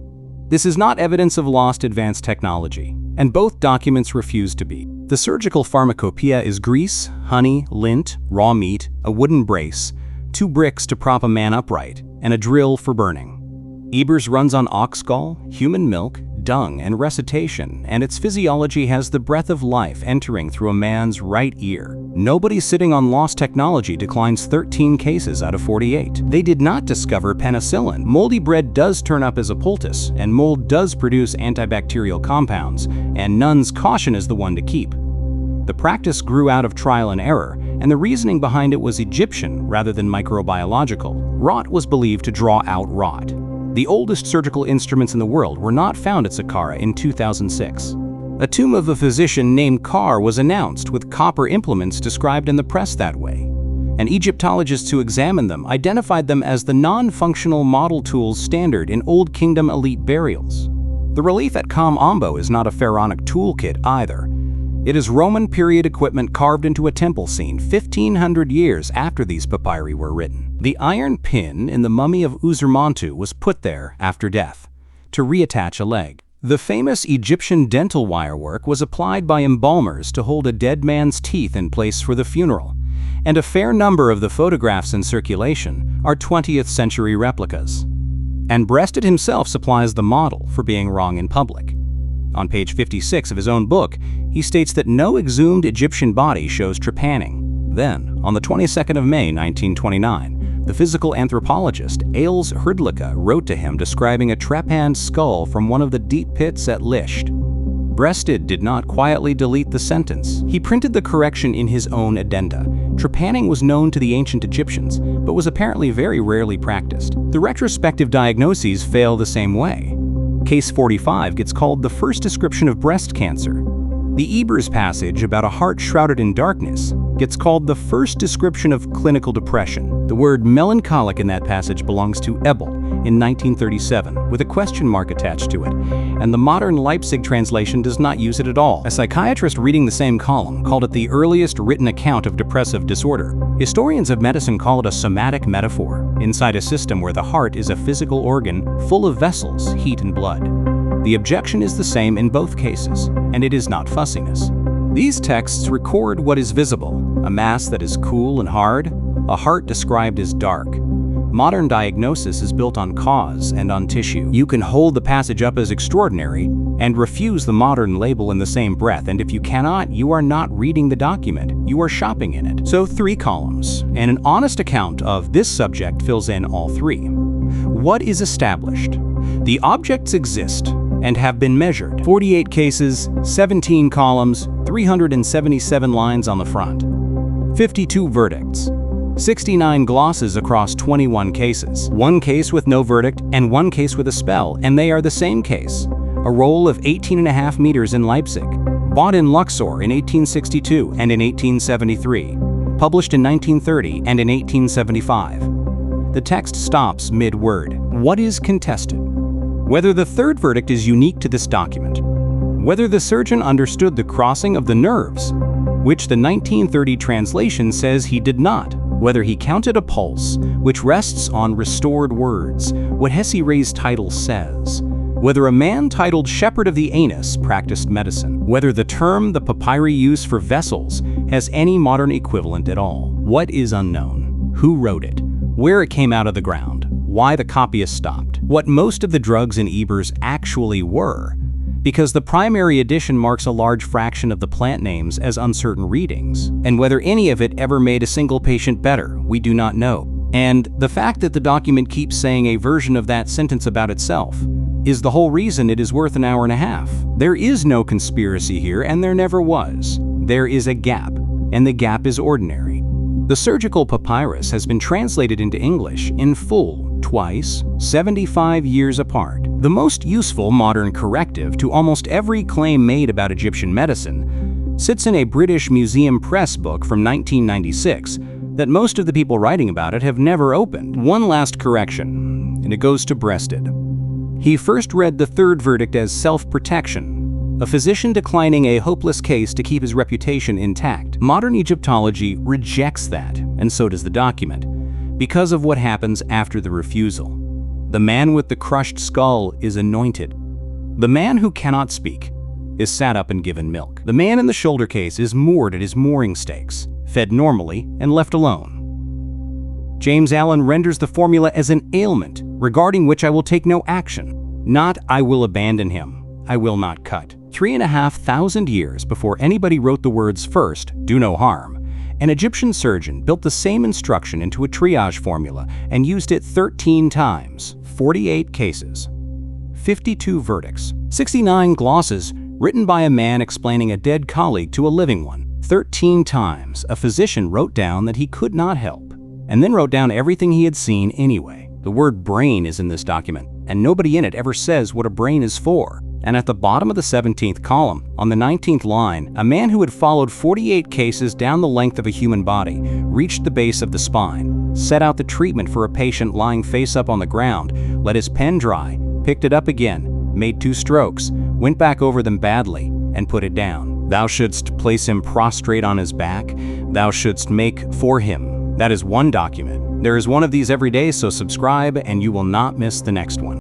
Speaker 1: This is not evidence of lost advanced technology, and both documents refuse to be. The surgical pharmacopoeia is grease, honey, lint, raw meat, a wooden brace, 2 bricks to prop a man upright, and a drill for burning. Ebers runs on ox gall, human milk, dung, and recitation, and its physiology has the breath of life entering through a man's right ear. Nobody sitting on lost technology declines 13 cases out of 48. They did not discover penicillin. Moldy bread does turn up as a poultice, and mold does produce antibacterial compounds, and none's caution is the one to keep. The practice grew out of trial and error, and the reasoning behind it was Egyptian rather than microbiological. Rot was believed to draw out rot. The oldest surgical instruments in the world were not found at Saqqara in 2006. A tomb of a physician named Carr was announced with copper implements described in the press that way. And Egyptologists who examined them identified them as the non-functional model tools standard in Old Kingdom elite burials. The relief at Kam Ombo is not a pharaonic toolkit either. It is Roman period equipment carved into a temple scene 1,500 years after these papyri were written. The iron pin in the mummy of Usermontu was put there after death, to reattach a leg. The famous Egyptian dental wire work was applied by embalmers to hold a dead man's teeth in place for the funeral, and a fair number of the photographs in circulation are 20th century replicas. And Breasted himself supplies the model for being wrong in public. On page 56 of his own book, he states that no exhumed Egyptian body shows trepanning. Then, on the 22nd of May 1929, the physical anthropologist Ailes Hrdlicka wrote to him describing a trepanned skull from one of the deep pits at Lisht. Breasted did not quietly delete the sentence. He printed the correction in his own addenda. Trepanning was known to the ancient Egyptians, but was apparently very rarely practiced. The retrospective diagnoses fail the same way. Case 45 gets called the first description of breast cancer. The Ebers passage about a heart shrouded in darkness gets called the first description of clinical depression. The word melancholic in that passage belongs to Ebel in 1937, with a question mark attached to it, and the modern Leipzig translation does not use it at all. A psychiatrist reading the same column called it the earliest written account of depressive disorder. Historians of medicine call it a somatic metaphor, inside a system where the heart is a physical organ full of vessels, heat, and blood. The objection is the same in both cases, and it is not fussiness. These texts record what is visible, a mass that is cool and hard, a heart described as dark. Modern diagnosis is built on cause and on tissue. You can hold the passage up as extraordinary and refuse the modern label in the same breath, and if you cannot, you are not reading the document, you are shopping in it. So 3 columns, and an honest account of this subject fills in all 3. What is established? The objects exist and have been measured. 48 cases, 17 columns, 377 lines on the front. 52 verdicts. 69 glosses across 21 cases. 1 case with no verdict and 1 case with a spell, and they are the same case. A roll of 18.5 meters in Leipzig. Bought in Luxor in 1862 and in 1873. Published in 1930 and in 1875. The text stops mid-word. What is contested? Whether the 3rd verdict is unique to this document. Whether the surgeon understood the crossing of the nerves, which the 1930 translation says he did not. Whether he counted a pulse, which rests on restored words, what hesy-re's title says. Whether a man titled Shepherd of the Anus practiced medicine. Whether the term the papyri use for vessels has any modern equivalent at all. What is unknown? Who wrote it? Where it came out of the ground? Why the copyist stopped? What most of the drugs in Ebers actually were, because the primary edition marks a large fraction of the plant names as uncertain readings, and whether any of it ever made a single patient better, we do not know. And the fact that the document keeps saying a version of that sentence about itself is the whole reason it is worth an hour and a half. There is no conspiracy here, and there never was. There is a gap, and the gap is ordinary. The surgical papyrus has been translated into English in full twice, 75 years apart. The most useful modern corrective to almost every claim made about Egyptian medicine sits in a British Museum Press book from 1996 that most of the people writing about it have never opened. One last correction, and it goes to Breasted. He first read the third verdict as self-protection, a physician declining a hopeless case to keep his reputation intact. Modern Egyptology rejects that, and so does the document, because of what happens after the refusal. The man with the crushed skull is anointed. The man who cannot speak is sat up and given milk. The man in the shoulder case is moored at his mooring stakes, fed normally and left alone. James Allen renders the formula as an ailment, regarding which I will take no action. Not, I will abandon him, I will not cut. 3,500 years before anybody wrote the words first, do no harm, an Egyptian surgeon built the same instruction into a triage formula and used it 13 times, 48 cases, 52 verdicts, 69 glosses written by a man explaining a dead colleague to a living one. 13 times, a physician wrote down that he could not help, and then wrote down everything he had seen anyway. The word brain is in this document, and nobody in it ever says what a brain is for. And at the bottom of the 17th column, on the 19th line, a man who had followed 48 cases down the length of a human body reached the base of the spine, set out the treatment for a patient lying face up on the ground, let his pen dry, picked it up again, made 2 strokes, went back over them badly, and put it down. Thou shouldst place him prostrate on his back, thou shouldst make for him. That is one document. There is one of these every day, so subscribe and you will not miss the next one.